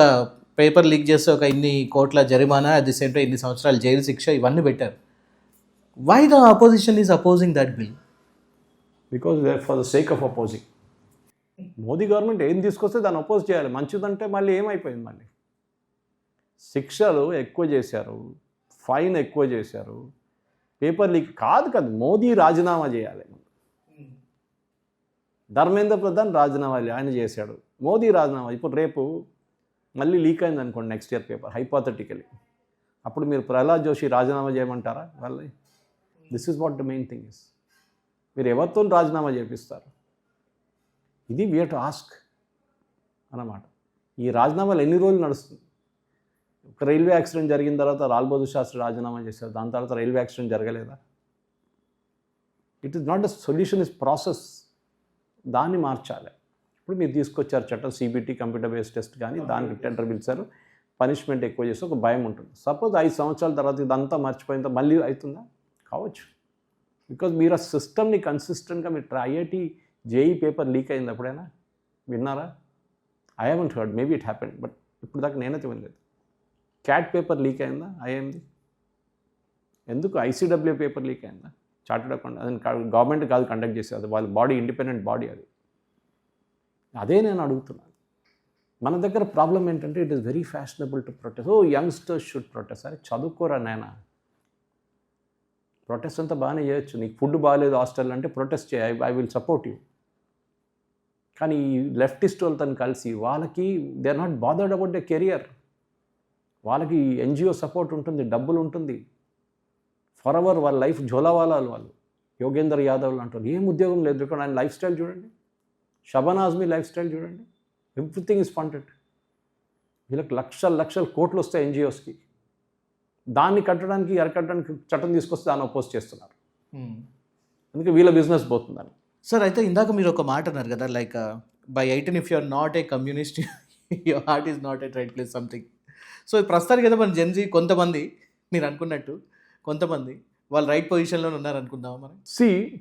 పేపర్ లీక్ చేస్తే ఒక ఇన్ని కోట్ల జరిమానా, అట్ ది సేమ్ టైం 2 సంవత్సరాలు జైలు శిక్ష, ఇవన్నీ పెట్టారు. Why the opposition is opposing that bill? Because they are for the sake of opposing. Modi government ఏం తీసుకొస్తే దాన్ని అపోజ్ చేయాలి. మంచిదంటే మళ్ళీ ఏమైపోయింది? మళ్ళీ శిక్షలు ఎక్కువ చేశారు, ఫైన్ ఎక్కువ చేశారు, పేపర్ లీక్ కాదు. మోదీ రాజీనామా చేయాలి. ధర్మేంద్ర ప్రధాన్ రాజీనామా ఆయన చేశాడు, మోదీ రాజీనామా. ఇప్పుడు రేపు మళ్ళీ లీక్ అయింది అనుకోండి నెక్స్ట్ ఇయర్ పేపర్, హైపోథెటికలీ, అప్పుడు మీరు ప్రహ్లాద్ జోషి రాజీనామా చేయమంటారా? వాళ్ళని this is what the main thing is. మీరు ఎవరితో రాజీనామా చేపిస్తారు? ఇది వీ హావ్ టు ఆస్క్ అన్నమాట. ఈ రాజీనామాలు ఎన్ని రోజులు నడుస్తుంది? ఒక రైల్వే యాక్సిడెంట్ జరిగిన తర్వాత లాల్ బహదూర్ శాస్త్రి రాజీనామా చేశారు, దాని తర్వాత రైల్వే యాక్సిడెంట్ జరగలేదా? It is not the solution, is process. దాన్ని మార్చాలి. ఇప్పుడు మీరు తీసుకొచ్చారు చట్టం, సిబిటి కంప్యూటర్ బేస్డ్ టెస్ట్, కానీ దానికి టెండర్ పిలిచారు, పనిష్మెంట్ ఎక్కువ చేస్తే ఒక భయం ఉంటుంది. సపోజ్ 5 సంవత్సరాల తర్వాత ఇదంతా మర్చిపోయిన మళ్ళీ అవుతుందా? కావచ్చు. బికాజ్ మీరు ఆ సిస్టమ్ని కన్సిస్టెంట్గా మీరు ఐఐటి జేఈ పేపర్ లీక్ అయింది ఎప్పుడైనా విన్నారా? I haven't heard, maybe it happened, but ఇప్పుడు దాకా నేనైతే వినలేదు. క్యాట్ పేపర్ లీక్ అయిందా? అయ్యింది. ఎందుకు? ఐసీడబ్ల్యూ పేపర్ లీక్ అయిందా? చార్టెడ్ అకౌంట్, అది గవర్నమెంట్ కాదు కండక్ట్ చేసేది, అది వాళ్ళ బాడీ, ఇండిపెండెంట్ బాడీ అది. అదే నేను అడుగుతున్నాను. మన దగ్గర ప్రాబ్లం ఏంటంటే it is very fashionable to protest. Youngsters should protest. అరే చదువుకోరా నాయనా, ప్రొటెస్ట్ అంతా బాగానే చేయొచ్చు. నీకు ఫుడ్ బాగాలేదు హాస్టల్ అంటే ప్రొటెస్ట్ చేయ, ఐ విల్ సపోర్ట్ యూ. కానీ ఈ లెఫ్టిస్ట్ వాళ్ళతో కలిసి వాళ్ళకి they are not bothered about the career. వాళ్ళకి ఎన్జిఓ సపోర్ట్ ఉంటుంది, డబ్బులు ఉంటుంది, ఫర్ ఎవర్ వాళ్ళ లైఫ్ జోలావాలాలు వాళ్ళు. యోగేందర్ యాదవ్లు అంటారు, ఏం ఉద్యోగం లేదు. ఇక్కడ ఆయన లైఫ్ స్టైల్ చూడండి, షబానా ఆజ్మీ లైఫ్ స్టైల్ చూడండి, ఎవ్రీథింగ్ ఈజ్ ఫండెడ్. వీళ్ళకి లక్షల కోట్లు వస్తాయి ఎన్జిఓస్కి. దాన్ని కట్టడానికి అరకట్టడానికి చట్టం తీసుకొస్తే దాన్ని అపోజ్ చేస్తున్నారు. అందుకే వీళ్ళ బిజినెస్ పోతుందని. సార్, అయితే ఇందాక మీరు ఒక మాట అన్నారు కదా, like by 18 if you are not a communist your heart is not at right place something. So ప్రస్తుతానికి కదా మన జెన్జీ కొంతమంది, మీరు అనుకున్నట్టు కొంతమంది వాళ్ళు రైట్ పొజిషన్లో ఉన్నారనుకుందామా మనం?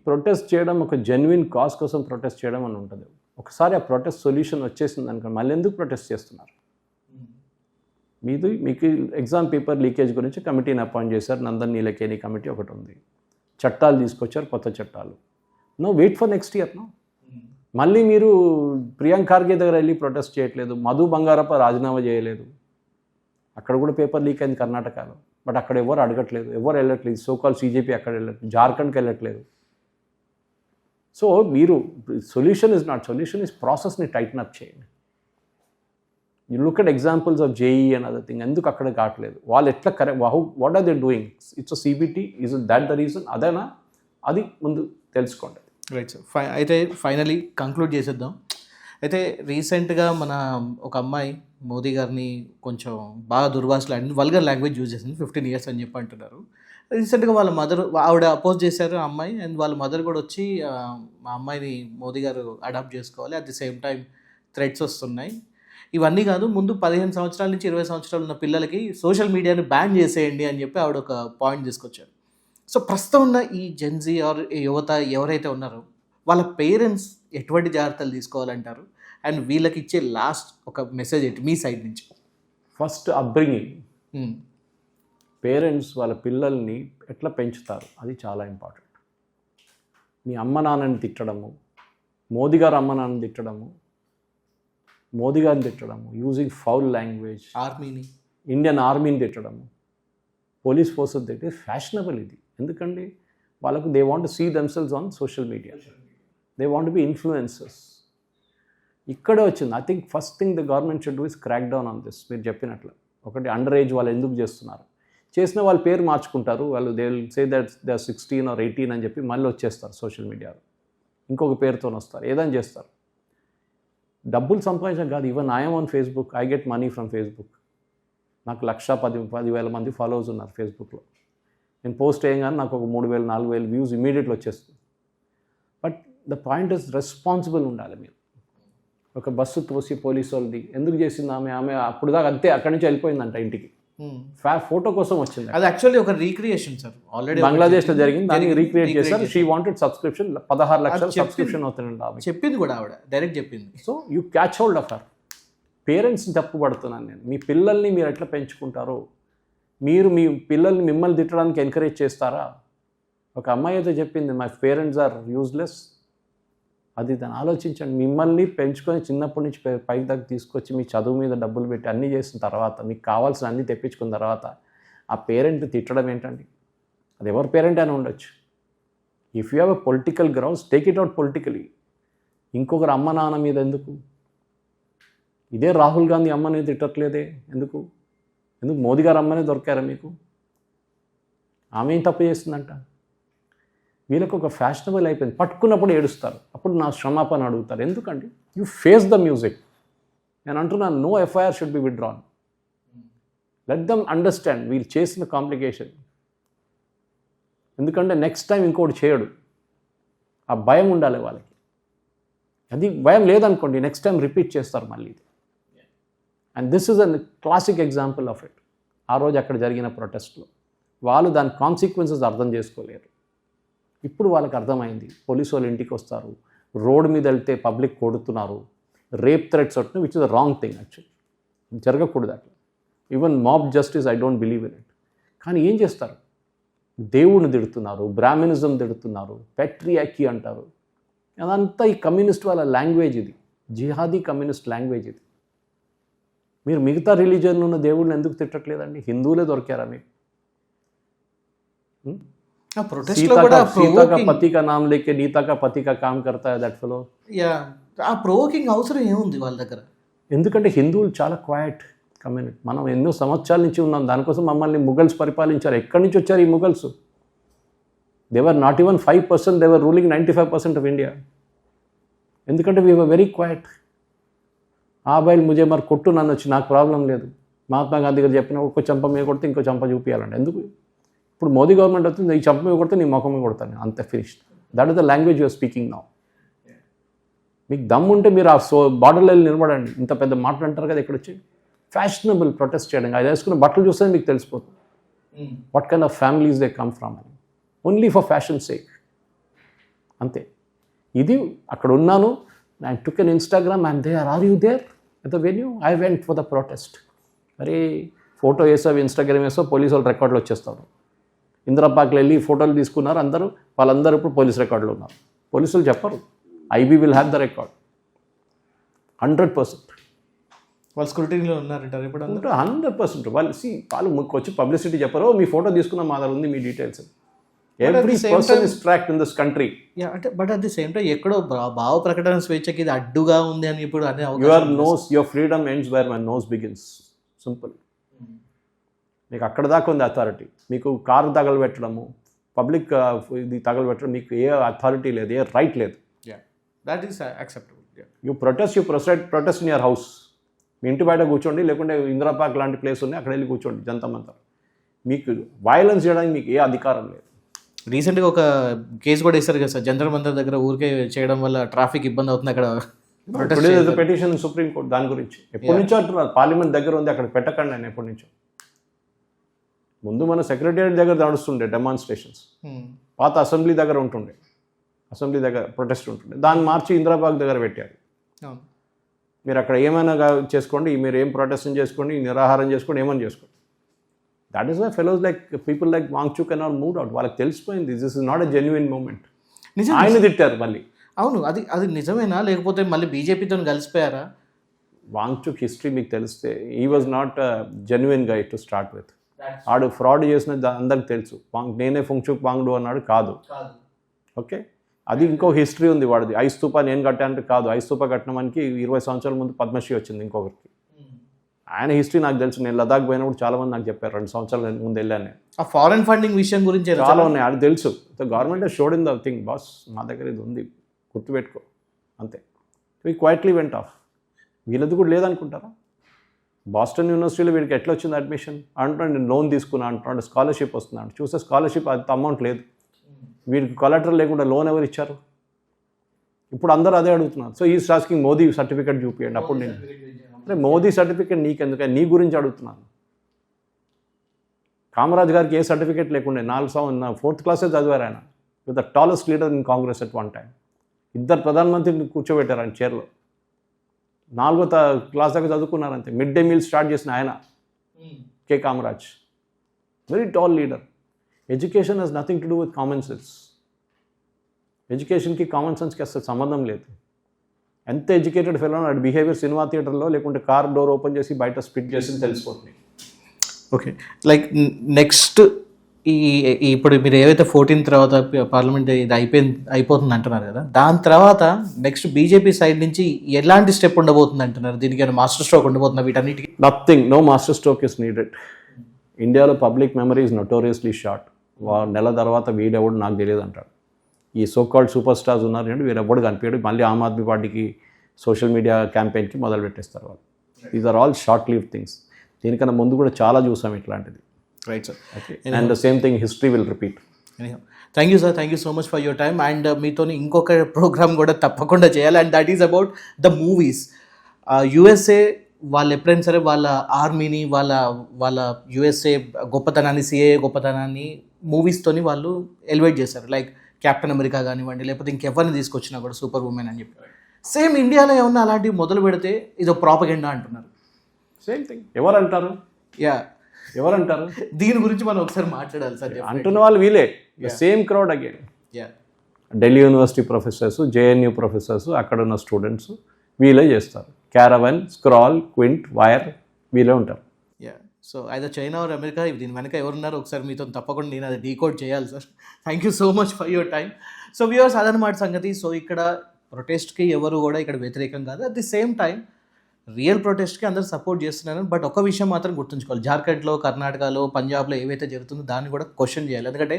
ప్రొటెస్ట్ చేయడం ఒక జెన్యున్ కాజ్ కోసం ప్రొటెస్ట్ చేయడం అని ఉంటుంది. ఒకసారి ఆ ప్రొటెస్ట్ సొల్యూషన్ వచ్చేసింది అనుకోండి, మళ్ళీ ఎందుకు ప్రొటెస్ట్ చేస్తున్నారు? మీకు ఎగ్జామ్ పేపర్ లీకేజ్ గురించి కమిటీని అపాయింట్ చేశారు, నందన్ నీలకేని కమిటీ ఒకటి ఉంది, చట్టాలు తీసుకొచ్చారు, కొత్త చట్టాలు. No wait for next year. No మళ్ళీ మీరు ప్రియాంక్ ఖార్గే దగ్గర వెళ్ళి ప్రొటెస్ట్ చేయట్లేదు, మధు బంగారప్ప రాజీనామా చేయలేదు, అక్కడ కూడా పేపర్ లీక్ అయింది కర్ణాటకలో, బట్ అక్కడ ఎవరు అడగట్లేదు, ఎవరు వెళ్ళట్లేదు, సోకాల్ CJP అక్కడ వెళ్ళట్లేదు, జార్ఖండ్కి వెళ్ళట్లేదు. సో మీరు సొల్యూషన్ ఇస్ ప్రాసెస్ని టైటన్ అప్ చేయండి. You look at examples of JEE and other thing, ఎందుకు అక్కడ కావట్లేదు, వాళ్ళు ఎట్లా correct, what are they doing, it's CBT, is that the reason, అదేనా, అది ముందు తెలుసుకోండి. Right sir. అయితే ఫైనలీ కంక్లూడ్ చేసేద్దాం. అయితే రీసెంట్గా మన ఒక అమ్మాయి మోదీ గారిని కొంచెం బాగా దుర్భాషలాడింది, వల్గర్ లాంగ్వేజ్ యూజ్ చేసింది, 15 years అని చెప్పి అంటున్నారు. రీసెంట్గా వాళ్ళ మదర్, ఆవిడ అపోజ్ చేశారు ఆ అమ్మాయి, అండ్ వాళ్ళ మదర్ కూడా వచ్చి మా అమ్మాయిని మోదీ గారు అడాప్ట్ చేసుకోవాలి, at the same time threats వస్తున్నాయి. ఇవన్నీ కాదు, ముందు 15 సంవత్సరాల నుంచి 20 సంవత్సరాలు ఉన్న పిల్లలకి సోషల్ మీడియాని బ్యాన్ చేసేయండి అని చెప్పి ఆవిడ ఒక పాయింట్ తీసుకొచ్చారు. సో ప్రస్తుతం ఉన్న ఈ జెన్జీ ఆర్ యువత ఎవరైతే ఉన్నారో వాళ్ళ పేరెంట్స్ ఎటువంటి జాగ్రత్తలు తీసుకోవాలంటారు, అండ్ వీళ్ళకి ఇచ్చే లాస్ట్ ఒక మెసేజ్ ఏంటి మీ సైడ్ నుంచి? ఫస్ట్ అప్బ్రింగింగ్, పేరెంట్స్ వాళ్ళ పిల్లల్ని ఎట్లా పెంచుతారు అది చాలా ఇంపార్టెంట్. మీ అమ్మ నాన్నని తిట్టడము, మోదీ గారు అమ్మ నాన్నని తిట్టడము, మోదీ గారిని తిట్టడము, యూజింగ్ ఫౌల్ లాంగ్వేజ్, ఇండియన్ ఆర్మీని తిట్టడము, పోలీస్ ఫోర్సెస్ తిట్టి ఫ్యాషనబుల్ ఇది. ఎందుకండి వాళ్ళకు they want to see themselves on social media, they want be influencers. ఇక్కడే వచ్చింది. I think first thing the government should do is crack down on this. మీరు చెప్పినట్లు ఒకటి అండర్ ఏజ్ వాళ్ళు ఎందుకు చేస్తున్నారు, చేసిన వాళ్ళ పేరు మార్చుకుంటారు, వాళ్ళు they will say that they are 16 or 18 అని చెప్పి మళ్ళీ వచ్చేస్తారు సోషల్ మీడియాలో, ఇంకొక పేరుతో వస్తారు, ఏదైనా చేస్తారు. డబ్బులు సంపాదించడం కాదు, even I'm on Facebook, I get money from Facebook. నాకు 1,10,000 మంది ఫాలోవర్స్ ఉన్నారు ఫేస్బుక్లో. నేను పోస్ట్ చేయగానే నాకు ఒక 3,000 4,000 వ్యూస్ ఇమీడియట్లీ వచ్చేస్తుంది. But the point is responsible ఉండాలి. మీరు ఒక బస్సు తోసి పోలీసు వాళ్ళది ఎందుకు చేసింది ఆమె అప్పుడు దాకా అంతే, అక్కడి నుంచి వెళ్ళిపోయిందంట ఇంటికి, ఫోటో కోసం వచ్చింది. అది యాక్చువల్లీ ఒక రీక్రియేషన్ సార్, ఆల్రెడీ బంగ్లాదేశ్లో జరిగింది, దానికి రీక్రియేట్ చేశారు. షీ వాంటెడ్ సబ్స్క్రిప్షన్, 16 లక్షల సబ్స్క్రిప్షన్ అవుతుందండి ఆమె, చెప్పింది కూడా ఆవిడ, డైరెక్ట్ చెప్పింది. So you catch hold of her. పేరెంట్స్ని తప్పుపడుతున్నాను నేను. మీ పిల్లల్ని మీరు ఎట్లా పెంచుకుంటారో, మీరు మీ పిల్లల్ని మిమ్మల్ని తిట్టడానికి ఎంకరేజ్ చేస్తారా? ఒక అమ్మాయి అయితే చెప్పింది, మై పేరెంట్స్ ఆర్ యూజ్లెస్. అది దాన్ని ఆలోచించండి. మిమ్మల్ని పెంచుకొని చిన్నప్పటి నుంచి పైకి దాకా తీసుకొచ్చి మీ చదువు మీద డబ్బులు పెట్టి అన్నీ చేసిన తర్వాత, మీకు కావాల్సిన అన్నీ తెప్పించుకున్న తర్వాత ఆ పేరెంట్ తిట్టడం ఏంటండి? అది ఎవరి పేరెంట్ అయినా ఉండొచ్చు. If you have a political grounds, take it out politically. ఇంకొకరు అమ్మ నాన్న మీద ఎందుకు? ఇదే రాహుల్ గాంధీ అమ్మని తిట్టట్లేదే ఎందుకు? మోదీ గారు అమ్మనే దొరికారా మీకు? ఆమె ఏం తప్పు చేస్తుందంట? వీళ్ళకు ఒక ఫ్యాషనబుల్ అయిపోయింది, పట్టుకున్నప్పుడు ఏడుస్తారు, అప్పుడు నా క్షమాపణ అడుగుతారు. ఎందుకండి? You face the music. నేను అంటున్నాను, no FIR should be withdrawn. Let them understand వీళ్ళు చేసిన కాంప్లికేషన్. ఎందుకంటే నెక్స్ట్ టైం ఇంకోటి చేయడు, ఆ భయం ఉండాలి వాళ్ళకి. అది భయం లేదనుకోండి, నెక్స్ట్ టైం రిపీట్ చేస్తారు మళ్ళీ. And this is a classic example of it. ఆ రోజు అక్కడ జరిగిన ప్రొటెస్ట్లో వాళ్ళు దాని కాన్సిక్వెన్సెస్ అర్థం చేసుకోలేరు. ఇప్పుడు వాళ్ళకి అర్థమైంది. పోలీసు వాళ్ళు ఇంటికి వస్తారు, రోడ్డు మీద వెళ్తే పబ్లిక్ కొడుతున్నారు, రేప్ థ్రెట్స్ వస్తున్నాయి, which is the wrong thing. Actually జరగకూడదు అట్లా. Even mob justice I don't believe in it. కానీ ఏం చేస్తారు? దేవుడిని తిడుతున్నారు, బ్రాహ్మినిజం తిడుతున్నారు, పెట్రియాకీ అంటారు. అదంతా ఈ కమ్యూనిస్ట్ వాళ్ళ లాంగ్వేజ్. ఇది జిహాదీ కమ్యూనిస్ట్ లాంగ్వేజ్. ఇది మీరు మిగతా రిలీజియన్లో ఉన్న దేవుడిని ఎందుకు తిట్టట్లేదండి? హిందువులే దొరికారా మీకు? सीता का पति का नाम लेके नीता का पति का काम करता है that fellow. ఆ ప్రోవోకింగ్ అవసరం ఏముంది వాళ్ళ దగ్గర? ఎందుకంటే హిందువులు చాలా క్వైట్ కమ్యూనిటీ. మనం ఎన్నో సంవత్సరాల నుంచి ఉన్నాం. దానికోసం మమ్మల్ని ముఘల్స్ పరిపాలించారు. ఎక్కడి నుంచి వచ్చారు ఈ Mughals? They were not even 5%, they were ruling 95% of India. ఎందుకంటే వీ వర్ వెరీ క్వైట్. ఆ అబ్బాయిలు ముజే మరి కొట్టు, నన్ను వచ్చి నాకు ప్రాబ్లం లేదు. మహాత్మా గాంధీ గారు చెప్పిన ఒక్క చెంప మీద కొడితే ఇంకో చెంప చూపించాలండి. ఎందుకు? ఇప్పుడు మోదీ గవర్నమెంట్ వస్తుంది, ఈ చంప మీద కొడితే నీ ముఖం మీద కొడతాను, అంతే, finished. That is the language you're speaking now. మీకు దమ్ము ఉంటే మీరు ఆ బార్డర్లో వెళ్ళి నిలబడండి. ఇంత పెద్ద మాటలు అంటారు కదా, ఇక్కడ వచ్చి ఫ్యాషనబుల్ ప్రొటెస్ట్ చేయడం. అది వేసుకున్న బట్టలు చూస్తే మీకు తెలిసిపోతుంది what kind of families they come from. Only for fashion sake, అంతే. ఇది అక్కడ ఉన్నాను, I took an Instagram and there, are you there at the venue? I went for the protest. మరి ఫోటో వేసావు, ఇన్స్టాగ్రామ్ వేసావు, పోలీసు వాళ్ళు రికార్డులు వచ్చేస్తారు. ఇందిరా పార్క్లో వెళ్ళి ఫోటోలు తీసుకున్నారు అందరూ, వాళ్ళందరూ ఇప్పుడు పోలీస్ రికార్డులు ఉన్నారు. పోలీసులు చెప్పరు, IB will have the record 100%. వాళ్ళు స్క్రూటినీలో ఉన్నారంటారు ఇప్పుడు అందరూ. 100% వాళ్ళు వచ్చి పబ్లిసిటీ చెప్పరు, మీ ఫోటో తీసుకున్న మా దగ్గర ఉంది మీ details. Every person is tracked in this country. అంటే but at the same time ఎక్కడో భావ ప్రకటన స్వేచ్ఛకి ఇది అడ్డుగా ఉంది అని ఇప్పుడు అనే your freedom ends where my nose begins. Simple. మీకు అక్కడ దాకా ఉంది అథారిటీ. మీకు కారు తగలబెట్టడము, పబ్లిక్ ఇది తగలబెట్టడం మీకు ఏ అథారిటీ లేదు, ఏ రైట్ లేదు. That is acceptable. You protest in your house. మీ ఇంటి బయట కూర్చోండి, లేకుంటే ఇందిరా పార్క్ లాంటి ప్లేస్ ఉన్నాయి అక్కడ వెళ్ళి కూర్చోండి జనతా మంతా. మీకు వైలెన్స్ చేయడానికి మీకు ఏ అధికారం లేదు. రీసెంట్గా ఒక కేసు కూడా ఇస్తారు కదా సార్, జంతర్ మంతర్ దగ్గర ఊరికే చేయడం వల్ల ట్రాఫిక్ ఇబ్బంది అవుతుంది అక్కడ. పెటిషన్ సుప్రీం కోర్టు దాని గురించి ఎప్పటి నుంచో అంటున్నారు. పార్లమెంట్ దగ్గర ఉంది, అక్కడ పెట్టకండి అని ఎప్పటి నుంచో. ముందు మన సెక్రటేరియట్ దగ్గర నడుస్తుండే డెమాన్స్ట్రేషన్స్, పాత అసెంబ్లీ దగ్గర ఉంటుండే, అసెంబ్లీ దగ్గర ప్రొటెస్ట్ ఉంటుండే. దాన్ని మార్చి ఇందిరాబాగ్ దగ్గర పెట్టారు. మీరు అక్కడ ఏమైనా చేసుకోండి, మీరు ఏం ప్రొటెస్ట్ చేసుకోండి, నిరాహారం చేసుకోండి, ఏమైనా చేసుకోండి. That is why fellows like people like Wangchuk cannot move out. వాళ్ళకి తెలిసిపోయింది this is not a genuine movement. ఆయన తిట్టారు మళ్ళీ. అవును, అది నిజమేనా లేకపోతే మళ్ళీ బీజేపీతో కలిసిపోయారా? వాంగ్చుక్ హిస్టరీ మీకు తెలిస్తే he was not genuine guy to start with. ఆడు ఫ్రాడ్ చేసిన అందరికి తెలుసు. నేనే ఫుంగ్చుక్ వాంగ్డు అన్నాడు, కాదు. ఓకే, అది ఇంకో హిస్టరీ ఉంది వాడిది. ఐస్తూపా నేను కట్టానంటే కాదు, ఐస్తూపా కట్టడానికి 20 సంవత్సరాల ముందు పద్మశ్రీ వచ్చింది ఇంకొకరికి. ఆయన హిస్టరీ నాకు తెలుసు. నేను లదాఖ్ పోయినప్పుడు చాలా మంది నాకు చెప్పారు, 2 సంవత్సరాల ముందు వెళ్ళాను. ఆ ఫారెన్ ఫండింగ్ విషయం గురించి చాలా ఉన్నాయి, అది తెలుసు. Government showed in the thing, boss మా దగ్గర ఇది ఉంది గుర్తుపెట్టుకో అంతే. We quietly went off. వీళ్ళది కూడా లేదనుకుంటారా? బాస్టన్ యూనివర్సిటీలో వీడికి ఎట్లా వచ్చింది అడ్మిషన్ అంటున్నాడు, నేను లోన్ తీసుకున్నా అంటున్నాడు, స్కాలర్షిప్ వస్తున్నాడు. చూస్తే స్కాలర్షిప్ అంత అమౌంట్ లేదు. వీడికి కొలాటరల్ లేకుండా లోన్ ఎవరు ఇచ్చారు? ఇప్పుడు అందరూ అదే అడుగుతున్నారు. So is asking Modi certificate చూపించండి. అప్పుడు నేను అంటే మోదీ సర్టిఫికేట్ నీకెందుకు, నీ గురించి అడుగుతున్నాను. కామరాజ్ గారికి ఏ సర్టిఫికేట్ లేకుండే, 4th క్లాసే చదివారు ఆయన. With the tallest leader in Congress at one time. 2 ప్రధానమంత్రిని కూర్చోబెట్టారు ఆయన చైర్లో. 4వ క్లాస్ దాకా చదువుకున్నారంతే. మిడ్ డే మీల్ స్టార్ట్ చేసిన ఆయన K Kamaraj. Very tall leader. Education has nothing to do with common sense. ఎడ్యుకేషన్కి కామన్ సెన్స్కి అసలు సంబంధం లేదు. ఎంత ఎడ్యుకేటెడ్ ఫెలో వాడి బిహేవియర్ సినిమా థియేటర్లో లేకుంటే కార్ డోర్ ఓపెన్ చేసి బయట స్పిట్ చేసి తెలిసిపోతుంది. ఓకే, లైక్ నెక్స్ట్ ఇప్పుడు మీరు ఏవైతే 14 తర్వాత పార్లమెంట్ ఇది అయిపోతుంది అంటున్నారు కదా, దాని తర్వాత నెక్స్ట్ బీజేపీ సైడ్ నుంచి ఎలాంటి స్టెప్ ఉండబోతుంది అంటున్నారు? దీనికి మాస్టర్ స్ట్రోక్ ఉండబోతున్నా వీటన్నిటికీ? Nothing, no masterstroke is needed. ఇండియాలో public memory is notoriously short. నెల తర్వాత వీడెవడు నాకు తెలియదు అంటాడు. ఈ సోకాల్డ్ సూపర్ స్టార్స్ ఉన్నారు అంటే వీరెవ్వడు కనిపించడు. మళ్ళీ ఆమ్ ఆద్మీ పార్టీకి సోషల్ మీడియా క్యాంపెయిన్కి మొదలు పెట్టేస్తారు వాళ్ళు. These are all short live things. దీనికన్నా ముందు కూడా చాలా చూసాం ఇట్లాంటిది. Right sir. And the same thing history will repeat. Thank you sir, thank you so much for your time. And మీతో ఇంకొక ప్రోగ్రామ్ కూడా తప్పకుండా చేయాలి. And that is about the movies. USA వాళ్ళు ఎప్పుడైనా సరే వాళ్ళ ఆర్మీని వాళ్ళ యుఎస్ఏ గొప్పతనాన్ని, సిఏఏ గొప్పతనాన్ని మూవీస్తోని వాళ్ళు ఎలివేట్ చేశారు. లైక్ కెప్టెన్ అమెరికా కానివ్వండి, లేకపోతే ఇంకెవరిని తీసుకొచ్చినా కూడా సూపర్ ఉమెన్ అని చెప్పి. సేమ్ ఇండియాలో ఏమన్నా అలాంటివి మొదలు పెడితే ఇది ప్రాపగెండా అంటున్నారు. సేమ్ థింగ్ ఎవరంటారు? ఎవరంటారు? దీని గురించి మనం ఒకసారి మాట్లాడాలి సార్. అంటున్న వాళ్ళు వీలే, same crowd again. Delhi university professors, JNU professors, అక్కడ ఉన్న స్టూడెంట్స్ వీలే చేస్తారు. క్యారవన్, స్క్రాల్, క్వింట్, వైర్ వీలే ఉంటారు. So either China are America, దీని వెనక ఎవరున్నారు ఒకసారి మీతో తప్పకుండా నేను అది డీకోడ్ చేయాలి sir. Thank you so much for your time. So viewers, అదనమాట సంగతి. సో ఇక్కడ ప్రొటెస్ట్కి ఎవరు కూడా ఇక్కడ వ్యతిరేకం కాదు. At the same time real ప్రొటెస్ట్కి అందరూ సపోర్ట్ చేస్తున్నారు. బట్ ఒక విషయం మాత్రం గుర్తుంచుకోవాలి, జార్ఖండ్లో, కర్ణాటకలో, పంజాబ్లో ఏవైతే జరుగుతుందో దాన్ని కూడా క్వశ్చన్ చేయాలి. ఎందుకంటే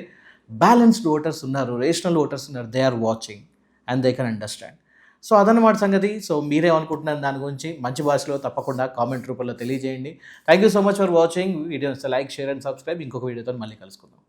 బ్యాలెన్స్డ్ ఓటర్స్ ఉన్నారు, రేషనల్ ఓటర్స్ ఉన్నారు. They are watching and they can understand. So అదన్నమాట సంగతి. సో మీరేమనుకుంటున్నారు దాని గురించి మంచి భాషలో తప్పకుండా కామెంట్ రూపంలో తెలియజేయండి. Thank you so much for watching videos. Like, share and subscribe. ఇంకొక వీడియోతో మళ్ళీ కలుసుకుందాం.